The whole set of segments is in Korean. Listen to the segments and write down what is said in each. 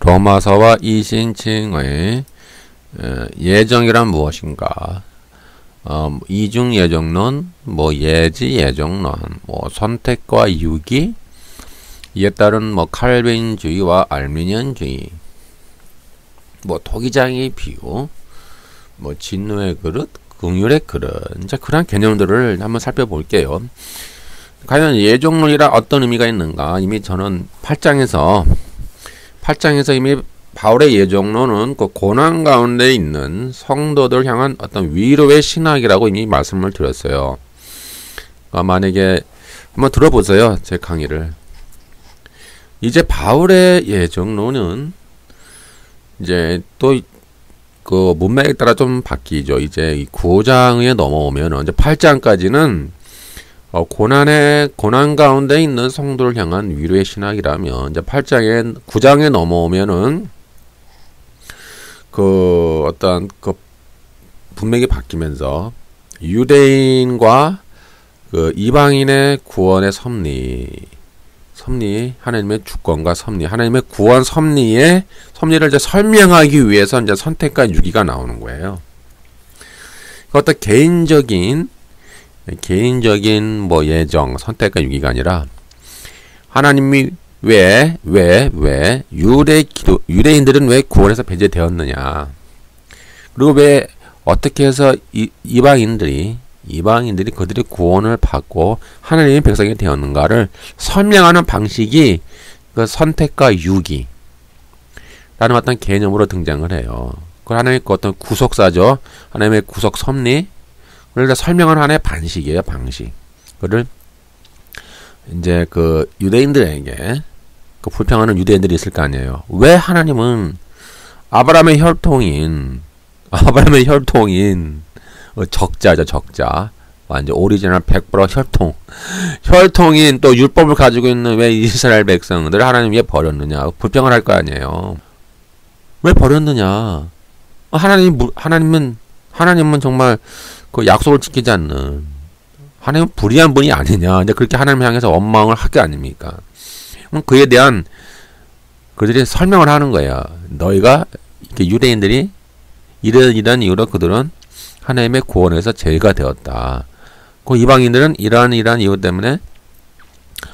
로마서와 이신칭의 예정이란 무엇인가? 이중 예정론, 예지 예정론, 선택과 유기, 이에 따른 칼빈주의와 알미니언주의, 토기장의 비유, 진노의 그릇, 긍휼의 그릇, 이제 그런 개념들을 한번 살펴볼게요. 과연 예정론이라 어떤 의미가 있는가? 이미 저는 8장에서 이미 바울의 예정론은 그 고난 가운데 있는 성도들 향한 어떤 위로의 신학이라고 이미 말씀을 드렸어요. 만약에 한번 들어보세요. 제 강의를. 이제 바울의 예정론은 이제 또 그 문맥에 따라 좀 바뀌죠. 이제 9장에 넘어오면 이제 8장까지는 고난 가운데 있는 성도를 향한 위로의 신학이라면, 이제 9장에 넘어오면은, 분명히 바뀌면서, 유대인과 이방인의 구원의 섭리, 하나님의 주권과 섭리, 하나님의 구원 섭리를 이제 설명하기 위해서 이제 선택과 유기가 나오는 거예요. 어떤 개인적인 예정, 선택과 유기가 아니라 하나님이 왜 유대인들은 왜 구원에서 배제되었느냐, 그리고 왜 어떻게 해서 이방인들이 그들의 구원을 받고 하나님의 백성이 되었는가를 설명하는 방식이 그 선택과 유기 라는 어떤 개념으로 등장을 해요. 그 하나님의 어떤 구속사죠. 하나님의 구속 섭리, 그걸 설명하는 하나의 방식이에요, 방식. 그를 이제 유대인들에게 불평하는 유대인들이 있을 거 아니에요. 왜 하나님은 아브라함의 혈통인 적자죠, 적자. 완전 오리지널 100% 혈통인 또 율법을 가지고 있는 왜 이스라엘 백성들을 하나님 왜 버렸느냐, 불평을 할 거 아니에요. 왜 버렸느냐? 하나님은 정말 그 약속을 지키지 않는, 하나님은 불의한 분이 아니냐, 이제 그렇게 하나님을 향해서 원망을 할 게 아닙니까? 그에 대한 그들이 설명을 하는 거예요. 너희가 이렇게 유대인들이 이런 이유로 그들은 하나님의 구원에서 제외가 되었다. 그 이방인들은 이러한 이유 때문에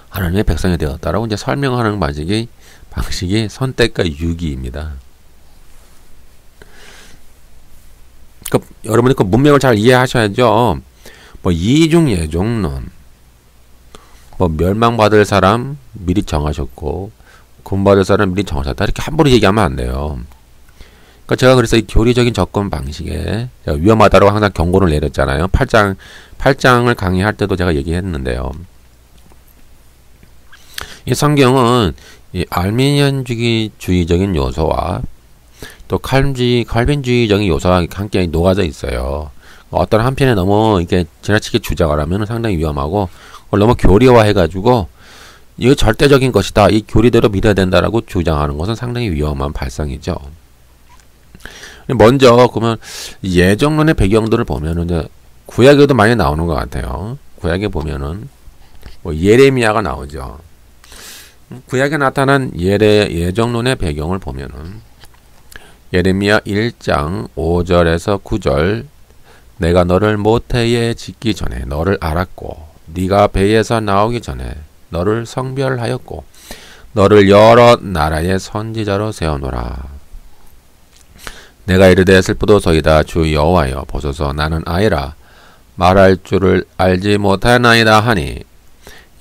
하나님의 백성이 되었다라고 이제 설명하는 방식이 선택과 유기입니다. 여러분이 그 문맥을 잘 이해하셔야죠. 이중 예정론, 멸망받을 사람 미리 정하셨고 구원받을 사람 미리 정하셨다, 이렇게 함부로 얘기하면 안 돼요. 제가 그래서 이 교리적인 접근 방식에 위험하다고 항상 경고를 내렸잖아요. 8장을 강의할 때도 제가 얘기했는데요. 이 성경은 이 알미니언주의적인 요소와 또 칼빈주의적인 요소가 함께 녹아져 있어요. 어떤 한편에 너무 이렇게 지나치게 주장을 하면 상당히 위험하고, 너무 교리화해가지고 이거 절대적인 것이다, 이 교리대로 믿어야 된다라고 주장하는 것은 상당히 위험한 발상이죠. 먼저 그러면 예정론의 배경들을 보면은 이제 구약에도 많이 나오는 것 같아요. 구약에 보면은 예레미야가 나오죠. 구약에 나타난 예정론의 배경을 보면은 예레미야 1장 5절에서 9절, 내가 너를 모태에 짓기 전에 너를 알았고 네가 배에서 나오기 전에 너를 성별하였고 너를 여러 나라의 선지자로 세워놓으라. 내가 이르되 슬프도소이다. 주 여호와여 보소서, 나는 아이라 말할 줄을 알지 못하나이다 하니,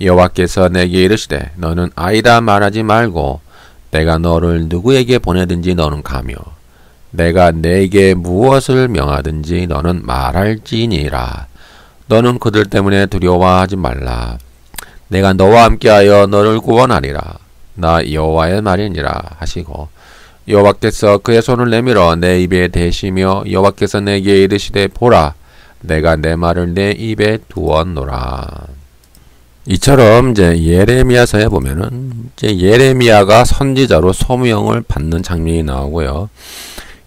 여호와께서 내게 이르시되 너는 아이라 말하지 말고 내가 너를 누구에게 보내든지 너는 가며 내가 내게 무엇을 명하든지 너는 말할지니라. 너는 그들 때문에 두려워하지 말라. 내가 너와 함께하여 너를 구원하리라. 나 여호와의 말이니라 하시고, 여호와께서 그의 손을 내밀어 내 입에 대시며 여호와께서 내게 이르시되 보라, 내가 내 말을 내 입에 두었노라. 이처럼 이제 예레미야서에 보면은 이제 예레미야가 선지자로 소명을 받는 장면이 나오고요.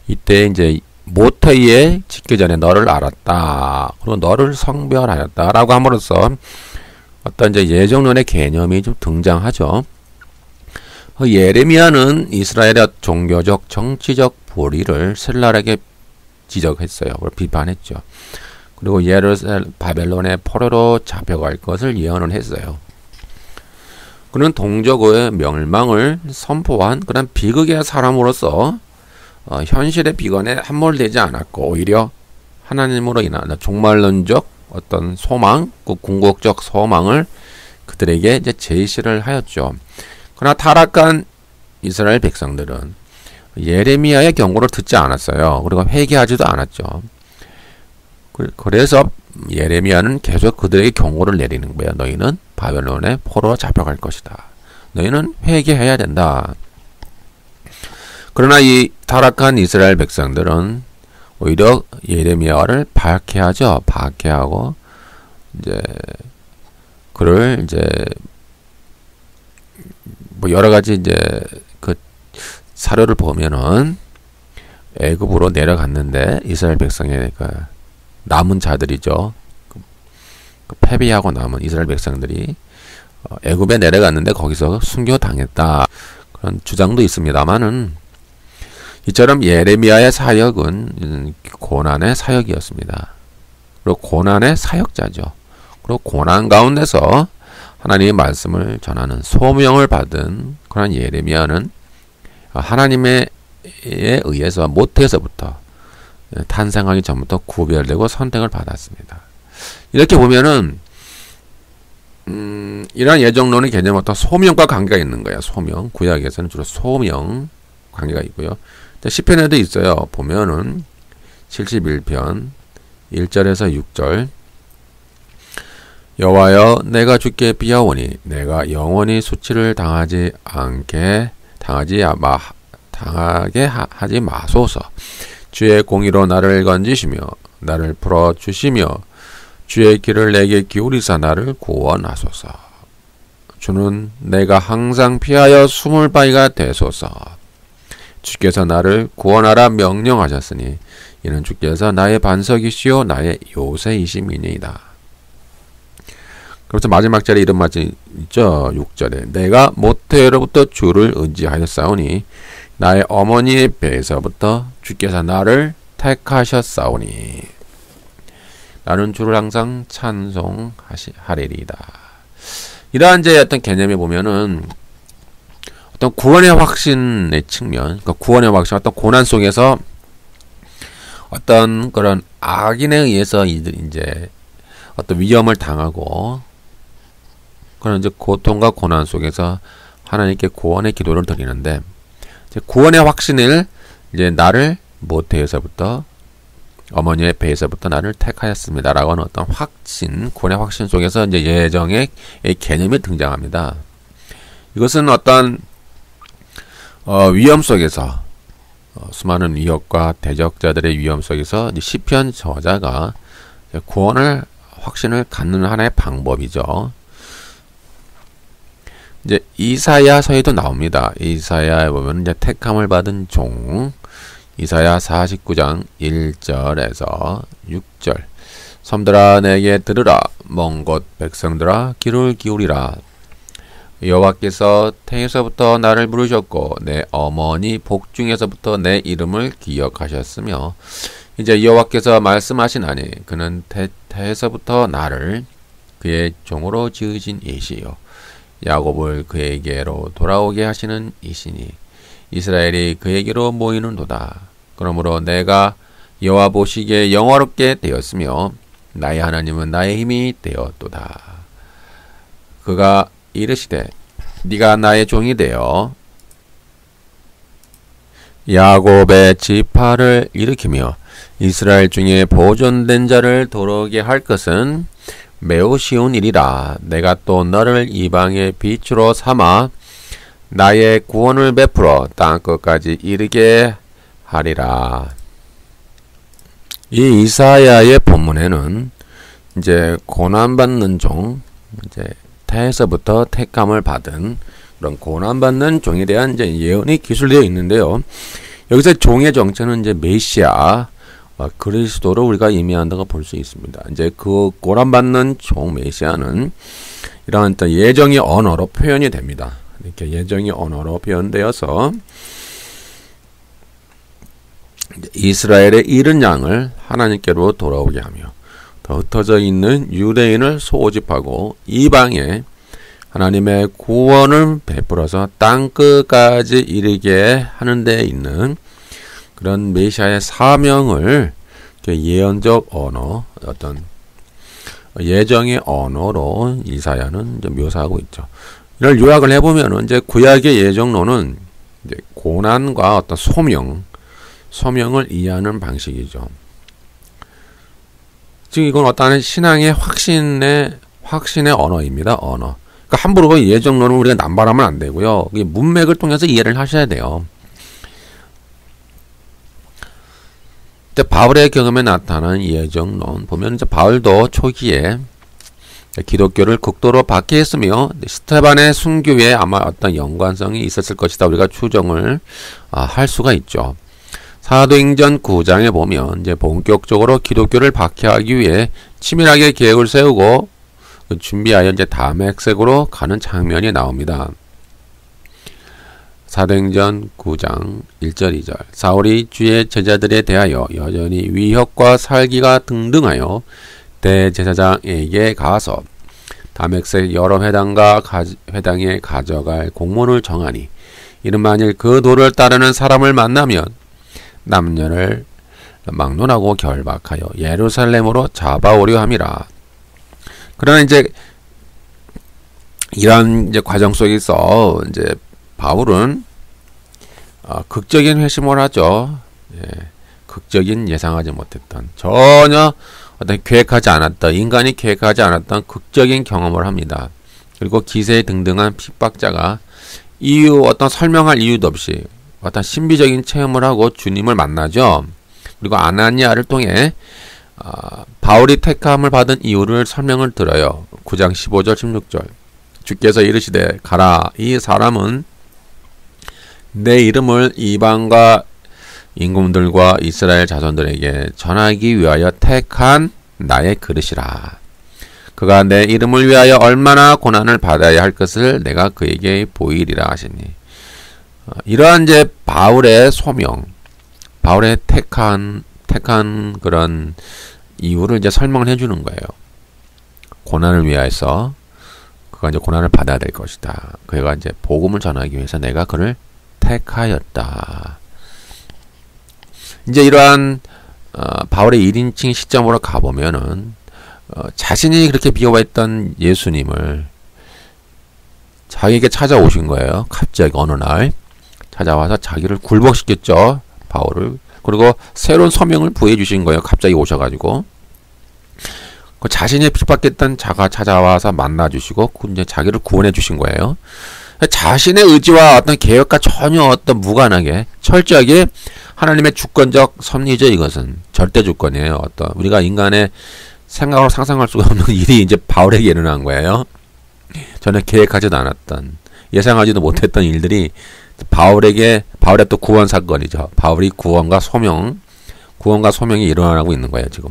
이때 이제 모태에 짓기 전에 너를 알았다, 그리고 너를 성별하였다라고 함으로써 어떤 이제 예정론의 개념이 좀 등장하죠. 예레미야는 이스라엘의 종교적 정치적 불의를 신랄하게 지적했어요. 비판했죠. 그리고 예루살렘 바벨론의 포로로 잡혀갈 것을 예언을 했어요. 그는 동족의 멸망을 선포한 그런 비극의 사람으로서 현실의 비관에 함몰되지 않았고 오히려 하나님으로 인한 종말론적 어떤 소망, 그 궁극적 소망을 그들에게 이제 제시를 하였죠. 그러나 타락한 이스라엘 백성들은 예레미야의 경고를 듣지 않았어요. 그리고 회개하지도 않았죠. 그래서 예레미야는 계속 그들에게 경고를 내리는 거야. 너희는 바벨론의 포로로 잡혀갈 것이다. 너희는 회개해야 된다. 그러나 이 타락한 이스라엘 백성들은 오히려 예레미야를 박해하죠. 박해하고 이제 그를 이제 뭐 여러 가지 이제 그 사료를 보면은 애굽으로 내려갔는데 이스라엘 백성의 그 남은 자들이죠. 그 패배하고 남은 이스라엘 백성들이 애굽에 내려갔는데 거기서 순교당했다. 그런 주장도 있습니다만은 이처럼 예레미야의 사역은 고난의 사역이었습니다. 그리고 고난의 사역자죠. 그리고 고난 가운데서 하나님의 말씀을 전하는 소명을 받은 그런 예레미야는 하나님에 의해서 모태에서부터 탄생하기 전부터 구별되고 선택을 받았습니다. 이렇게 보면은 이러한 예정론의 개념은 어떤 소명과 관계가 있는 거예요. 소명. 구약에서는 주로 소명 관계가 있고요. 시편에도 있어요. 보면은 71편 1절에서 6절 여호와여 내가 주께 비하오니 내가 영원히 수치를 당하게 하지 마소서. 주의 공의로 나를 건지시며 나를 풀어주시며 주의 길을 내게 기울이사 나를 구원하소서. 주는 내가 항상 피하여 숨을 바위가 되소서. 주께서 나를 구원하라 명령하셨으니 이는 주께서 나의 반석이시요 나의 요새이심이니이다. 그래서 마지막 자리에 이런 말이 있죠. 6절에 내가 모태로부터 주를 의지하였사오니 나의 어머니의 배에서부터 주께서 나를 택하셨사오니 나는 주를 항상 찬송하리이다. 이러한 이제 어떤 개념에 보면은 어떤 구원의 확신의 측면, 그러니까 구원의 확신, 어떤 고난 속에서 어떤 그런 악인에 의해서 이제 어떤 위험을 당하고 그런 이제 고통과 고난 속에서 하나님께 구원의 기도를 드리는데 이제 구원의 확신을 이제 나를 모태에서부터 어머니의 배에서부터 나를 택하였습니다라고 하는 어떤 확신, 구원의 확신 속에서 이제 예정의 개념이 등장합니다. 이것은 어떤 위험 속에서 수많은 위협과 대적자들의 위험 속에서 시편 저자가 구원을 확신을 갖는 하나의 방법이죠. 이제 이사야서에도 나옵니다. 이사야에 보면 이제 택함을 받은 종 이사야 49장 1절에서 6절 섬들아 내게 들으라 먼 곳 백성들아 귀를 기울이라 여호와께서 태에서부터 나를 부르셨고 내 어머니 복중에서부터 내 이름을 기억하셨으며 이제 여호와께서 말씀하시나니 그는 태에서부터 나를 그의 종으로 지으신 이시요 야곱을 그에게로 돌아오게 하시는 이시니 이스라엘이 그에게로 모이는도다. 그러므로 내가 여호와 보시기에 영화롭게 되었으며 나의 하나님은 나의 힘이 되었도다. 그가 이르시되 네가 나의 종이 되어 야곱의 지파를 일으키며 이스라엘 중에 보존된 자를 돌아오게 할 것은 매우 쉬운 일이라. 내가 또 너를 이방의 빛으로 삼아 나의 구원을 베풀어 땅끝까지 이르게 하리라. 이 이사야의 본문에는 이제 고난받는 종, 이제 태에서부터 택함을 받은 그런 고난받는 종에 대한 이제 예언이 기술되어 있는데요. 여기서 종의 정체는 이제 메시아, 그리스도로 우리가 의미한다고 볼 수 있습니다. 이제 그 고난받는 종 메시아는 이러한 예정의 언어로 표현이 됩니다. 이렇게 예정의 언어로 표현되어서 이스라엘의 잃은 양을 하나님께로 돌아오게 하며 더 흩어져 있는 유대인을 소집하고 이방에 하나님의 구원을 베풀어서 땅끝까지 이르게 하는 데 있는 그런 메시아의 사명을 예언적 언어, 어떤 예정의 언어로 이사야는 묘사하고 있죠. 이걸 요약을 해보면 이제 구약의 예정론은 이제 고난과 어떤 소명을 이해하는 방식이죠. 즉 이건 어떤 신앙의 확신의 언어입니다. 언어. 그러니까 함부로 예정론을 우리가 남발하면 안 되고요. 문맥을 통해서 이해를 하셔야 돼요. 바울의 경험에 나타난 예정론 보면 이제 바울도 초기에 기독교를 극도로 박해했으며 스테반의 순교에 아마 어떤 연관성이 있었을 것이다. 우리가 추정을 할 수가 있죠. 사도행전 9장에 보면 이제 본격적으로 기독교를 박해하기 위해 치밀하게 계획을 세우고 준비하여 이제 다메섹으로 가는 장면이 나옵니다. 사도행전 9장 1절 2절 사울이 주의 제자들에 대하여 여전히 위협과 살기가 등등하여 대제사장에게 가서 다메섹 여러 회당에 가져갈 공문을 정하니 이는 만일 그 도를 따르는 사람을 만나면 남녀를 막론하고 결박하여 예루살렘으로 잡아오려 함이라. 그러나 이제 이런 이제 과정 속에서 이제 바울은 극적인 회심을 하죠. 예, 극적인 예상하지 못했던 전혀 어떤 계획하지 않았던 인간이 계획하지 않았던 극적인 경험을 합니다. 그리고 기세 등등한 핍박자가 어떤 설명할 이유도 없이 어떤 신비적인 체험을 하고 주님을 만나죠. 그리고 아나니아를 통해 바울이 택함을 받은 이유를 설명을 들어요. 9장 15절 16절 주께서 이르시되 가라 이 사람은 내 이름을 이방과 임금들과 이스라엘 자손들에게 전하기 위하여 택한 나의 그릇이라. 그가 내 이름을 위하여 얼마나 고난을 받아야 할 것을 내가 그에게 보이리라 하시니. 이러한 이제 바울의 소명, 바울의 택한 그런 이유를 이제 설명을 해주는 거예요. 고난을 위하여서 그가 이제 고난을 받아야 될 것이다. 그가 이제 복음을 전하기 위해서 내가 그를 택하였다. 이제 이러한 바울의 1인칭 시점으로 가보면은 자신이 그렇게 비호했던 예수님을 자기에게 찾아오신 거예요. 갑자기 어느 날 찾아와서 자기를 굴복시켰죠. 바울을. 그리고 새로운 소명을 부여해 주신 거예요. 갑자기 오셔가지고 그 자신이 핍박했던 자가 찾아와서 만나주시고 이제 자기를 구원해 주신 거예요. 자신의 의지와 어떤 계획과 전혀 어떤 무관하게 철저하게 하나님의 주권적 섭리죠. 이것은 절대 주권이에요. 어떤 우리가 인간의 생각으로 상상할 수가 없는 일이 이제 바울에게 일어난 거예요. 전혀 계획하지도 않았던 예상하지도 못했던 일들이 바울의 또 구원 사건이죠. 바울이 구원과 소명이 일어나고 있는 거예요. 지금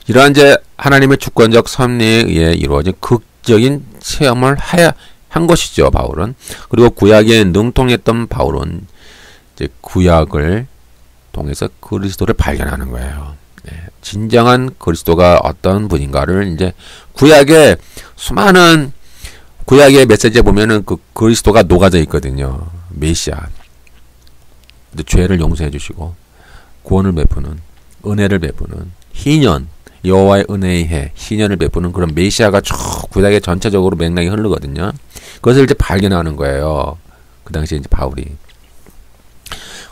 이러한 이제 하나님의 주권적 섭리에 의해 이루어진 극적인 체험을 한 것이죠. 바울은. 그리고 구약에 능통했던 바울은 이제 구약을 통해서 그리스도를 발견하는 거예요. 진정한 그리스도가 어떤 분인가를 이제 구약의 수많은 구약의 메시지에 보면은 그 그리스도가 녹아져 있거든요. 메시아. 죄를 용서해 주시고 구원을 베푸는 은혜를 베푸는 희년 여호와의 은혜의 해 희년을 베푸는 그런 메시아가 쭉 구약의 전체적으로 맥락이 흐르거든요. 그것을 이제 발견하는 거예요. 그 당시에 이제 바울이.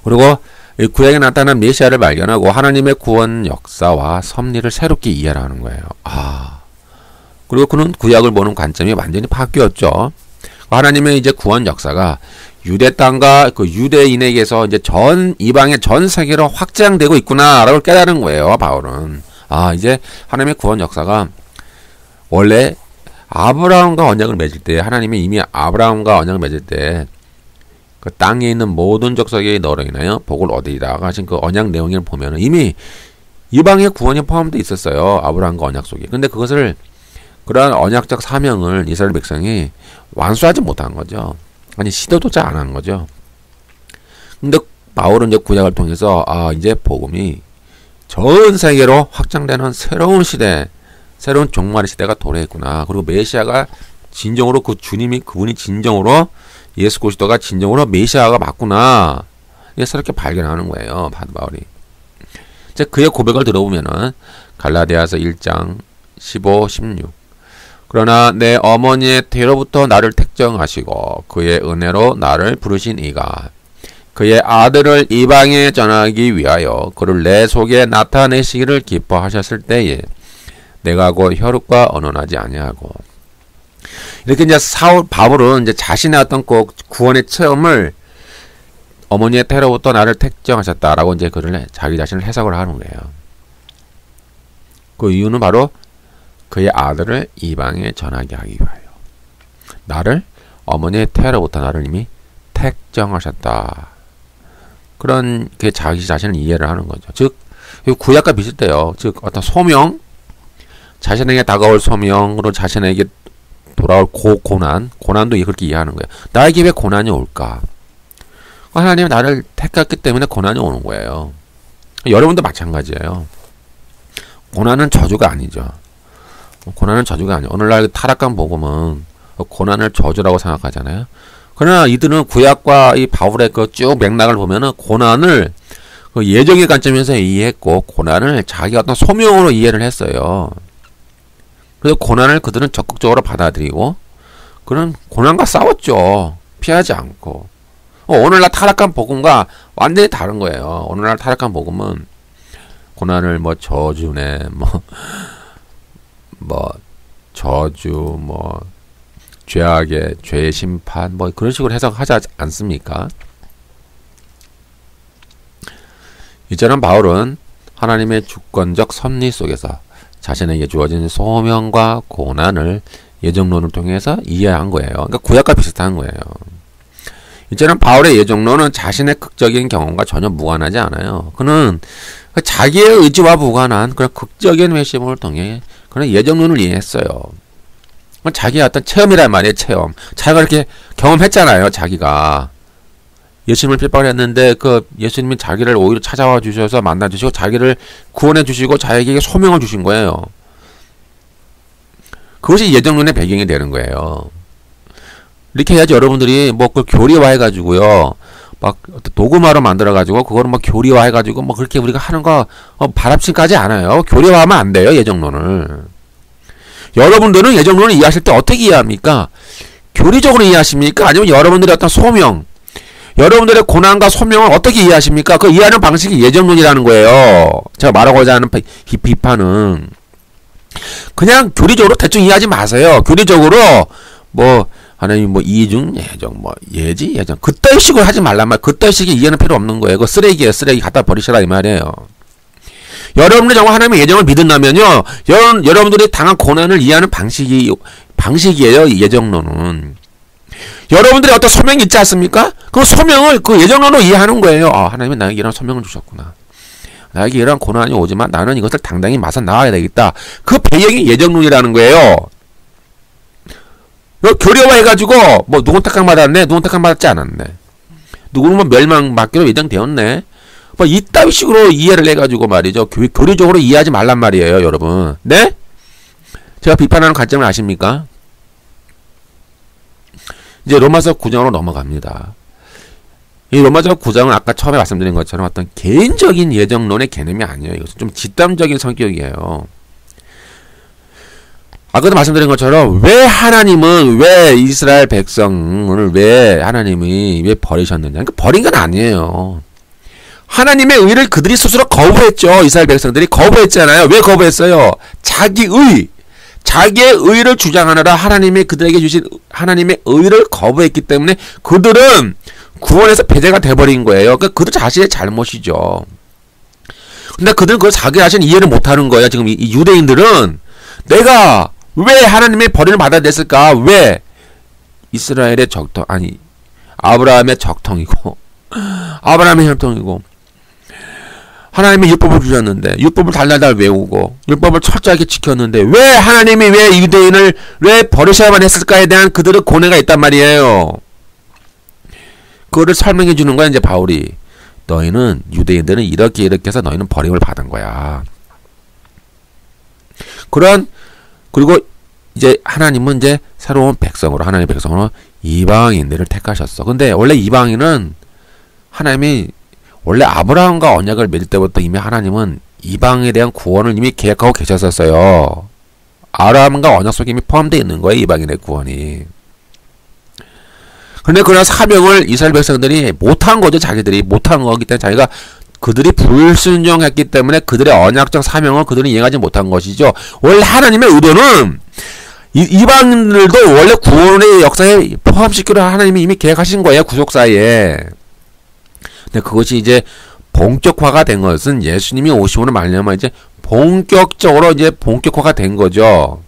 그리고 구약에 나타난 메시아를 발견하고 하나님의 구원 역사와 섭리를 새롭게 이해하는 거예요. 그리고 그는 구약을 보는 관점이 완전히 바뀌었죠. 하나님의 이제 구원 역사가 유대 땅과 그 유대인에게서 이제 전 이방의 전 세계로 확장되고 있구나라고 깨달은 거예요. 바울은. 이제 하나님의 구원 역사가 원래 아브라함과 언약을 맺을 때 하나님이 이미 아브라함과 언약을 맺을 때 그 땅에 있는 모든 족속에게 너로 인하여 복을 얻으리라 하신 그 언약 내용을 보면은 이미 이방의 구원이 포함되어 있었어요. 아브라함과 언약 속에. 근데 그것을 그러한 언약적 사명을 이스라엘 백성이 완수하지 못한 거죠. 아니 시도조차 안 한 거죠. 근데 바울은 이제 구약을 통해서 이제 복음이 전 세계로 확장되는 새로운 시대, 새로운 종말의 시대가 도래했구나. 그리고 메시아가 진정으로 그분이 진정으로 예수 그리스도가 진정으로 메시아가 맞구나. 새롭게 발견하는 거예요. 바울이. 이제 그의 고백을 들어보면은 갈라디아서 1장 15, 16. 그러나 내 어머니의 태로부터 나를 택정하시고 그의 은혜로 나를 부르신 이가 그의 아들을 이방에 전하기 위하여 그를 내 속에 나타내시기를 기뻐하셨을 때에 내가 곧 혈육과 언언하지 아니하고. 이렇게 이제 바울은 이제 자신의 어떤 구원의 체험을 어머니의 태로부터 나를 택정하셨다라고 이제 자기 자신을 해석을 하는 거예요. 그 이유는 바로 그의 아들을 이방에 전하게 하기 위하여 나를 어머니의 태로부터 나를 이미 택정하셨다. 그런 그 자기 자신을 이해를 하는 거죠. 즉 구약과 비슷해요. 즉 어떤 소명, 자신에게 다가올 소명으로 자신에게 돌아올 고난도 그렇게 이해하는 거예요. 나에게 왜 고난이 올까? 하나님은 나를 택했기 때문에 고난이 오는 거예요. 여러분도 마찬가지예요. 고난은 저주가 아니죠. 고난은 저주가 아니에요. 오늘날 타락한 복음은 고난을 저주라고 생각하잖아요. 그러나 이들은 구약과 이 바울의 그 쭉 맥락을 보면은 고난을 그 예정의 관점에서 이해했고 고난을 자기 어떤 소명으로 이해를 했어요. 그래서 고난을 그들은 적극적으로 받아들이고 그런 고난과 싸웠죠. 피하지 않고. 오늘날 타락한 복음과 완전히 다른 거예요. 오늘날 타락한 복음은 고난을 저주네, 저주, 죄의 심판, 그런 식으로 해석하지 않습니까? 이처럼 바울은 하나님의 주권적 섭리 속에서 자신에게 주어진 소명과 고난을 예정론을 통해서 이해한 거예요. 그러니까 구약과 비슷한 거예요. 이처럼 바울의 예정론은 자신의 극적인 경험과 전혀 무관하지 않아요. 그는 자기의 의지와 무관한 그런 극적인 회심을 통해 그런 예정론을 이해했어요. 자기의 어떤 체험이란 말이에요. 체험. 자기가 이렇게 경험했잖아요. 자기가 예수님을 핍박을 했는데 그 예수님이 자기를 오히려 찾아와 주셔서 만나 주시고 자기를 구원해 주시고 자기에게 소명을 주신 거예요. 그것이 예정론의 배경이 되는 거예요. 이렇게 해야지 여러분들이 그걸 교리화해가지고요. 도구마로 만들어가지고 그거를 교리화해가지고 그렇게 우리가 하는 거 바람직하지 않아요. 교리화하면 안 돼요. 예정론을. 여러분들은 예정론을 이해하실 때 어떻게 이해합니까? 교리적으로 이해하십니까? 아니면 여러분들의 어떤 소명, 여러분들의 고난과 소명을 어떻게 이해하십니까? 그 이해하는 방식이 예정론이라는 거예요. 제가 말하고자 하는 비판은 그냥 교리적으로 대충 이해하지 마세요. 교리적으로 하나님 이중 예정 예지 예정 그따위 식으로 하지 말란 말. 그따위 식의 이해는 필요 없는 거예요. 그거 쓰레기예요. 쓰레기 갖다 버리시라 이 말이에요. 여러분들이 정말 하나님의 예정을 믿는다면요, 여러분들이 당한 고난을 이해하는 방식이에요. 예정론은. 여러분들이 어떤 소명이 있지 않습니까? 그 소명을 그 예정론으로 이해하는 거예요. 하나님은 나에게 이런 소명을 주셨구나. 나에게 이런 고난이 오지만 나는 이것을 당당히 맞서 나가야 되겠다. 그 배경이 예정론이라는 거예요. 교리화해가지고 누군 택함 받았네, 누군 택함 받았지 않았네, 누구는 멸망받기로 예정되었네, 이따위 식으로 이해를 해가지고 말이죠. 교리적으로 이해하지 말란 말이에요, 여러분. 네? 제가 비판하는 관점을 아십니까? 이제 로마서 9장으로 넘어갑니다. 이 로마서 9장은 아까 처음에 말씀드린 것처럼 어떤 개인적인 예정론의 개념이 아니에요. 이것은 좀 집단적인 성격이에요. 아까도 말씀드린 것처럼 왜 이스라엘 백성을 하나님이 왜 버리셨느냐. 그러니까 버린 건 아니에요. 하나님의 의를 그들이 스스로 거부했죠. 이스라엘 백성들이 거부했잖아요. 왜 거부했어요? 자기의 의를 주장하느라 하나님이 그들에게 주신 하나님의 의를 거부했기 때문에 그들은 구원에서 배제가 돼버린 거예요. 그러니까 그들 자신의 잘못이죠. 근데 그들은 그걸 자기 자신 이해를 못하는 거예요. 지금 이 유대인들은 내가 왜 하나님의 버림을 받아냈을까? 왜? 이스라엘의 아브라함의 적통이고 아브라함의 혈통이고 하나님이 율법을 주셨는데 율법을 달달달 외우고 율법을 철저하게 지켰는데 왜 하나님이 왜 유대인을 왜 버리셔야만 했을까에 대한 그들의 고뇌가 있단 말이에요. 그거를 설명해 주는 거야 이제 바울이. 너희는 유대인들은 이렇게 해서 너희는 버림을 받은 거야. 그리고 이제 하나님은 이제 새로운 백성으로 하나님의 백성으로 이방인들을 택하셨어. 근데 원래 이방인은 하나님이 원래 아브라함과 언약을 맺을 때부터 이미 하나님은 이방에 대한 구원을 이미 계획하고 계셨었어요. 아브라함과 언약 속에 이미 포함되어 있는 거예요. 이방인의 구원이. 그런데 그런 사명을 이스라엘 백성들이 못한 거죠. 자기들이 못한 거기 때문에 그들이 불순종했기 때문에 그들의 언약적 사명을 그들이 이행하지 못한 것이죠. 원래 하나님의 의도는 이방인들도 원래 구원의 역사에 포함시키려 하나님이 이미 계획하신 거예요. 구속사에. 근데 그것이 이제 본격화가 된 것은 예수님이 오심으로 말미암아 이제 본격적으로 이제 본격화가 된 거죠.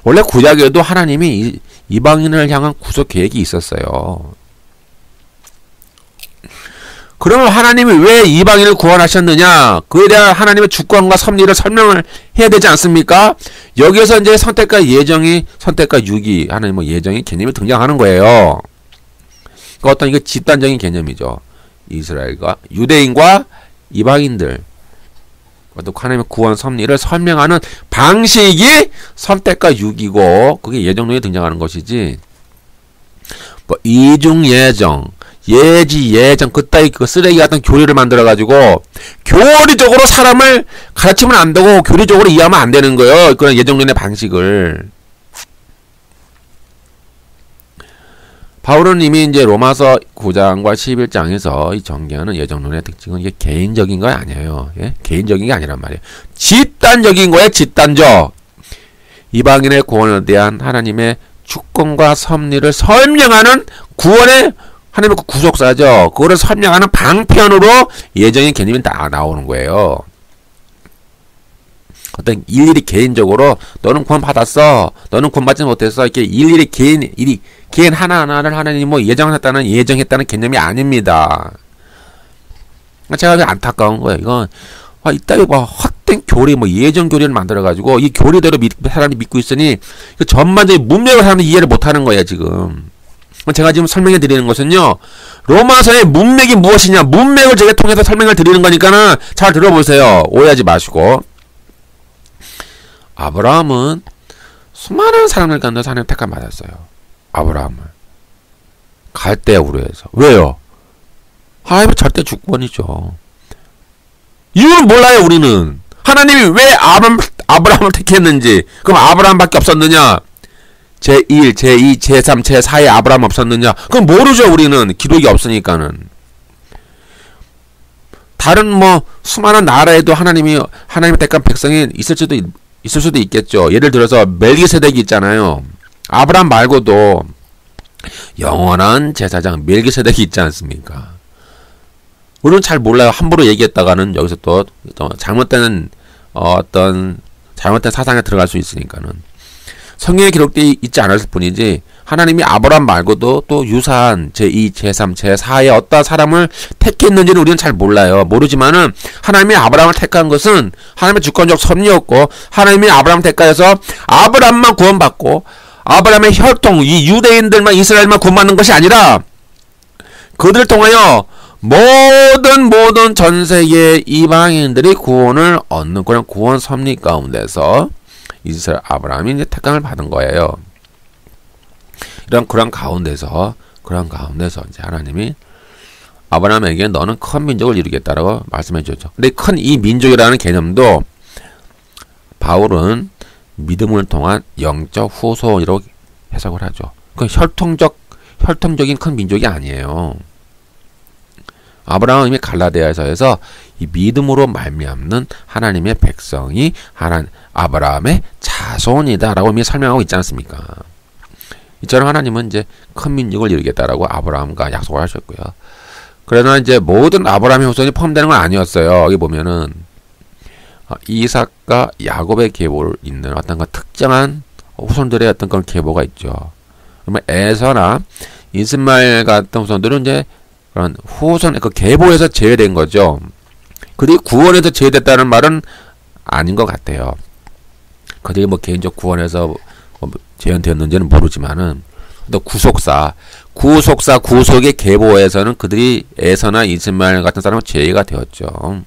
원래 구약에도 하나님이 이방인을 향한 구속 계획이 있었어요. 그러면 하나님이 왜 이방인을 구원하셨느냐? 그에 대한 하나님의 주권과 섭리를 설명을 해야 되지 않습니까? 여기에서 이제 선택과 유기, 하나님 예정의 개념이 등장하는 거예요. 그러니까 어떤 이거 집단적인 개념이죠. 이스라엘과 유대인과 이방인들, 어떤 하나님의 구원 섭리를 설명하는 방식이 선택과 유기고 그게 예정론에 등장하는 것이지. 뭐 이중 예정, 예정 그따위 그 쓰레기 같은 교리를 만들어 가지고 교리적으로 사람을 가르치면 안 되고 교리적으로 이해하면 안 되는 거예요. 그런 예정론의 방식을. 바울은 이미 이제 로마서 9장과 11장에서 이 전개하는 예정론의 특징은 이게 개인적인 거 아니에요. 예? 개인적인 게 아니란 말이에요. 집단적인 거예요. 집단적. 이방인의 구원에 대한 하나님의 주권과 섭리를 설명하는 구원의 하나님의 구속사죠. 그거를 설명하는 방편으로 예정의 개념이 다 나오는 거예요. 어떤 일일이 개인적으로 너는 구원 받았어, 너는 구원 받지 못했어, 이렇게 일일이 개인 하나하나를 하나님이 뭐 예정했다는 개념이 아닙니다. 제가 안타까운 거예요. 이건 이따위 헛된 교리, 예정 교리를 만들어가지고 이 교리대로 사람이 믿고 있으니 전반적인 문맥을 사람이 이해를 못하는 거예요 지금. 제가 지금 설명해 드리는 것은요, 로마서의 문맥이 무엇이냐, 문맥을 제가 통해서 설명을 드리는 거니까는 잘 들어보세요. 오해하지 마시고. 아브라함은 수많은 사람을 가운데서 하나님 택함 받았어요. 아브라함을 갈대아 우르에서. 왜요? 하나님의 절대 주권이죠. 이유는 몰라요. 우리는 하나님이 왜 아브라함을 택했는지. 그럼 아브라함밖에 없었느냐? 제1, 제2, 제3, 제4에 아브라함 없었느냐? 그건 모르죠. 우리는 기록이 없으니까는. 다른 수많은 나라에도 하나님의 택한 백성이 있을 수도 있겠죠. 예를 들어서 멜기세덱이 있잖아요. 아브라함 말고도 영원한 제사장 멜기세덱이 있지 않습니까? 우리는 잘 몰라요. 함부로 얘기했다가는 여기서 또 잘못된 사상에 들어갈 수 있으니까는. 성경에 기록되어 있지 않았을 뿐이지 하나님이 아브라함 말고도 또 유사한 제2, 제3, 제4의 어떤 사람을 택했는지는 우리는 잘 몰라요. 모르지만은 하나님이 아브라함을 택한 것은 하나님의 주권적 섭리였고, 하나님이 아브라함 택하여서 아브라함만 구원받고 아브라함의 혈통, 이 유대인들만, 이스라엘만 구원받는 것이 아니라 그들을 통하여 모든 전 세계 이방인들이 구원을 얻는 그런 구원 섭리 가운데서 이스라엘 아브라함이 이제 택함을 받은 거예요. 그런 가운데서 이제 하나님이 아브라함에게 너는 큰 민족을 이루겠다라고 말씀해 주셨죠. 근데 큰 이 민족이라는 개념도 바울은 믿음을 통한 영적 후손이라고 해석을 하죠. 그 혈통적인 큰 민족이 아니에요. 아브라함이 갈라디아서에서 이 믿음으로 말미암는 하나님의 백성이 아브라함의 자손이다라고 이미 설명하고 있지 않습니까? 이처럼 하나님은 이제 큰 민족을 이루겠다라고 아브라함과 약속을 하셨고요. 그러나 이제 모든 아브라함의 후손이 포함되는 건 아니었어요. 여기 보면은 이삭과 야곱의 계보를 잇는 어떤 특정한 후손들의 어떤 그런 계보가 있죠. 그러면 에서나 이스마엘 같은 후손들은 이제 그런 후손 그 계보에서 제외된 거죠. 그들이 구원에서 제외됐다는 말은 아닌 것 같아요. 그들이 뭐 개인적 구원에서 제외되었는지는 모르지만은 또 구속의 계보에서는 그들이 에서나 이스마엘 같은 사람은 제외가 되었죠.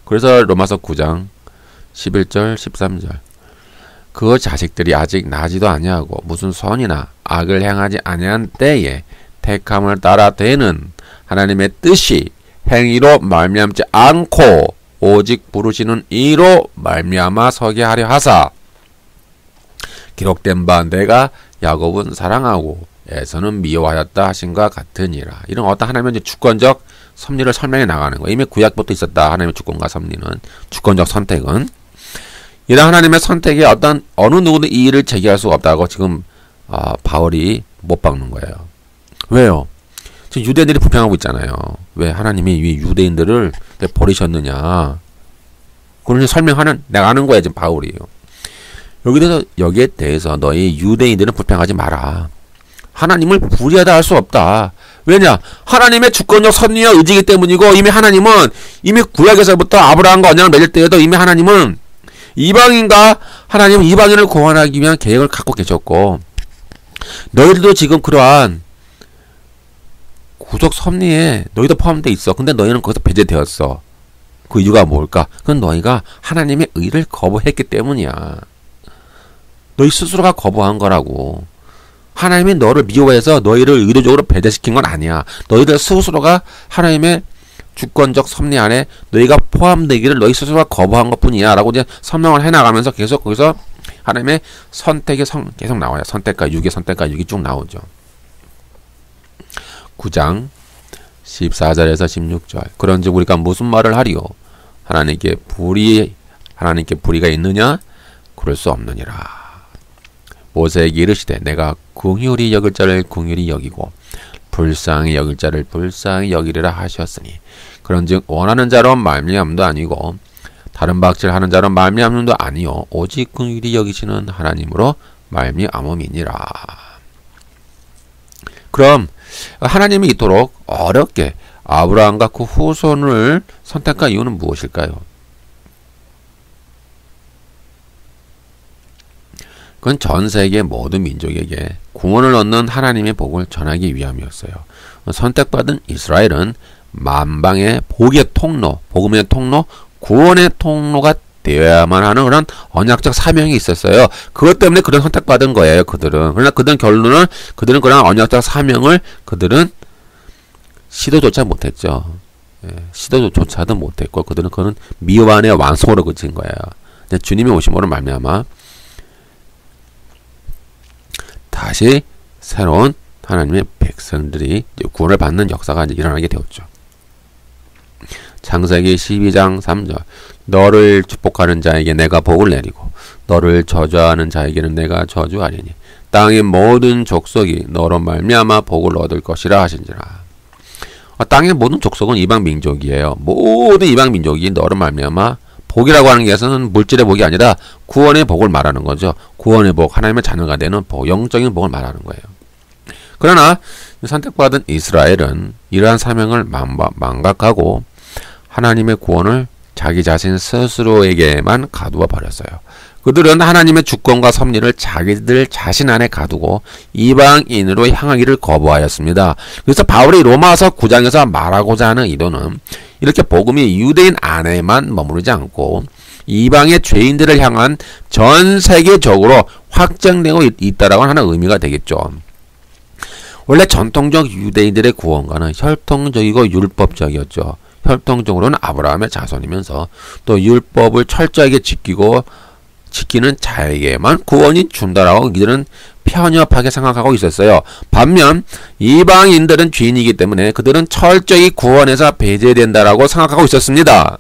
그래서 로마서 9장 11절 13절 그 자식들이 아직 나지도 아니하고 무슨 선이나 악을 행하지 아니한 때에 택함을 따라 되는 하나님의 뜻이 행위로 말미암지 않고 오직 부르시는 이로 말미암아 서게 하려 하사 기록된 바 내가 야곱은 사랑하고 에서는 미워하였다 하신과 같으니라. 이런 어떤 하나님의 주권적 섭리를 설명해 나가는 거예요. 이미 구약부터 있었다. 하나님의 주권과 섭리는 주권적 선택은 이런 하나님의 선택에 어느 누구도 이의를 제기할 수 없다고 지금 바울이 못 박는 거예요. 왜요? 지금 유대인들이 불평하고 있잖아요. 왜 하나님이 이 유대인들을 버리셨느냐. 그런 설명하는 내가 아는 거야 지금 바울이에요. 여기에 대해서 너희 유대인들은 불평하지 마라. 하나님을 불의하다 할 수 없다. 왜냐? 하나님의 주권적 섭리와 의지이기 때문이고 이미 하나님은 이미 구약에서부터 아브라함과 언약을 맺을 때에도 이미 하나님은 하나님은 이방인을 구원하기 위한 계획을 갖고 계셨고 너희들도 지금 그러한 구속 섭리에 너희도 포함되어 있어. 근데 너희는 거기서 배제되었어. 그 이유가 뭘까? 그건 너희가 하나님의 의를 거부했기 때문이야. 너희 스스로가 거부한 거라고. 하나님이 너를 미워해서 너희를 의도적으로 배제시킨 건 아니야. 너희들 스스로가 하나님의 주권적 섭리 안에 너희가 포함되기를 너희 스스로가 거부한 것뿐이야 라고 이제 설명을 해나가면서 계속 거기서 하나님의 선택이 계속 나와요. 선택과 유기 쭉 나오죠. 9장 14절에서 16절 그런즉 우리가 무슨 말을 하리요? 하나님께 불의가 있느냐? 그럴 수 없느니라. 모세에게 이르시되 내가 긍휼히 여길 자를 긍휼히 여기고 불쌍히 여길 자를 불쌍히 여기리라 하셨으니 그런즉 원하는 자로 말미암도 아니고 다른 박질하는 자로 말미암음도 아니요 오직 긍휼히 여기시는 하나님으로 말미암음이니라. 그럼 하나님이 이토록 어렵게 아브라함과 그 후손을 선택한 이유는 무엇일까요? 그건 전 세계 모든 민족에게 구원을 얻는 하나님의 복을 전하기 위함이었어요. 선택받은 이스라엘은 만방의 복의 통로, 복음의 통로, 구원의 통로가 되어야만 하는 그런 언약적 사명이 있었어요. 그것 때문에 그런 선택받은 거예요. 그러나 그들은 결론은 그들은 그런 언약적 사명을 그들은 시도조차 못했죠. 시도조차도 못했고 그들은 미완의 완성으로 그친 거예요. 주님이 오심으로 말미암아 다시 새로운 하나님의 백성들이 구원을 받는 역사가 이제 일어나게 되었죠. 창세기 12장 3절 너를 축복하는 자에게 내가 복을 내리고 너를 저주하는 자에게는 내가 저주하리니 땅의 모든 족속이 너로 말미암아 복을 얻을 것이라 하신지라. 땅의 모든 족속은 이방 민족이에요. 모든 이방 민족이 너로 말미암아 복이라고 하는 것은 물질의 복이 아니라 구원의 복을 말하는 거죠. 구원의 복, 하나님의 자녀가 되는 복, 영적인 복을 말하는 거예요. 그러나 선택받은 이스라엘은 이러한 사명을 망각하고 하나님의 구원을 자기 자신 스스로에게만 가두어 버렸어요. 그들은 하나님의 주권과 섭리를 자기들 자신 안에 가두고 이방인으로 향하기를 거부하였습니다. 그래서 바울이 로마서 9장에서 말하고자 하는 의도는 이렇게 복음이 유대인 안에만 머무르지 않고 이방의 죄인들을 향한 전 세계적으로 확장되고 있다라고 하는 의미가 되겠죠. 원래 전통적 유대인들의 구원과는 혈통적이고 율법적이었죠. 혈통적으로는 아브라함의 자손이면서 또 율법을 철저하게 지키는 자에게만 구원이 준다라고 이들은 편협하게 생각하고 있었어요. 반면 이방인들은 죄인이기 때문에 그들은 철저히 구원에서 배제된다라고 생각하고 있었습니다.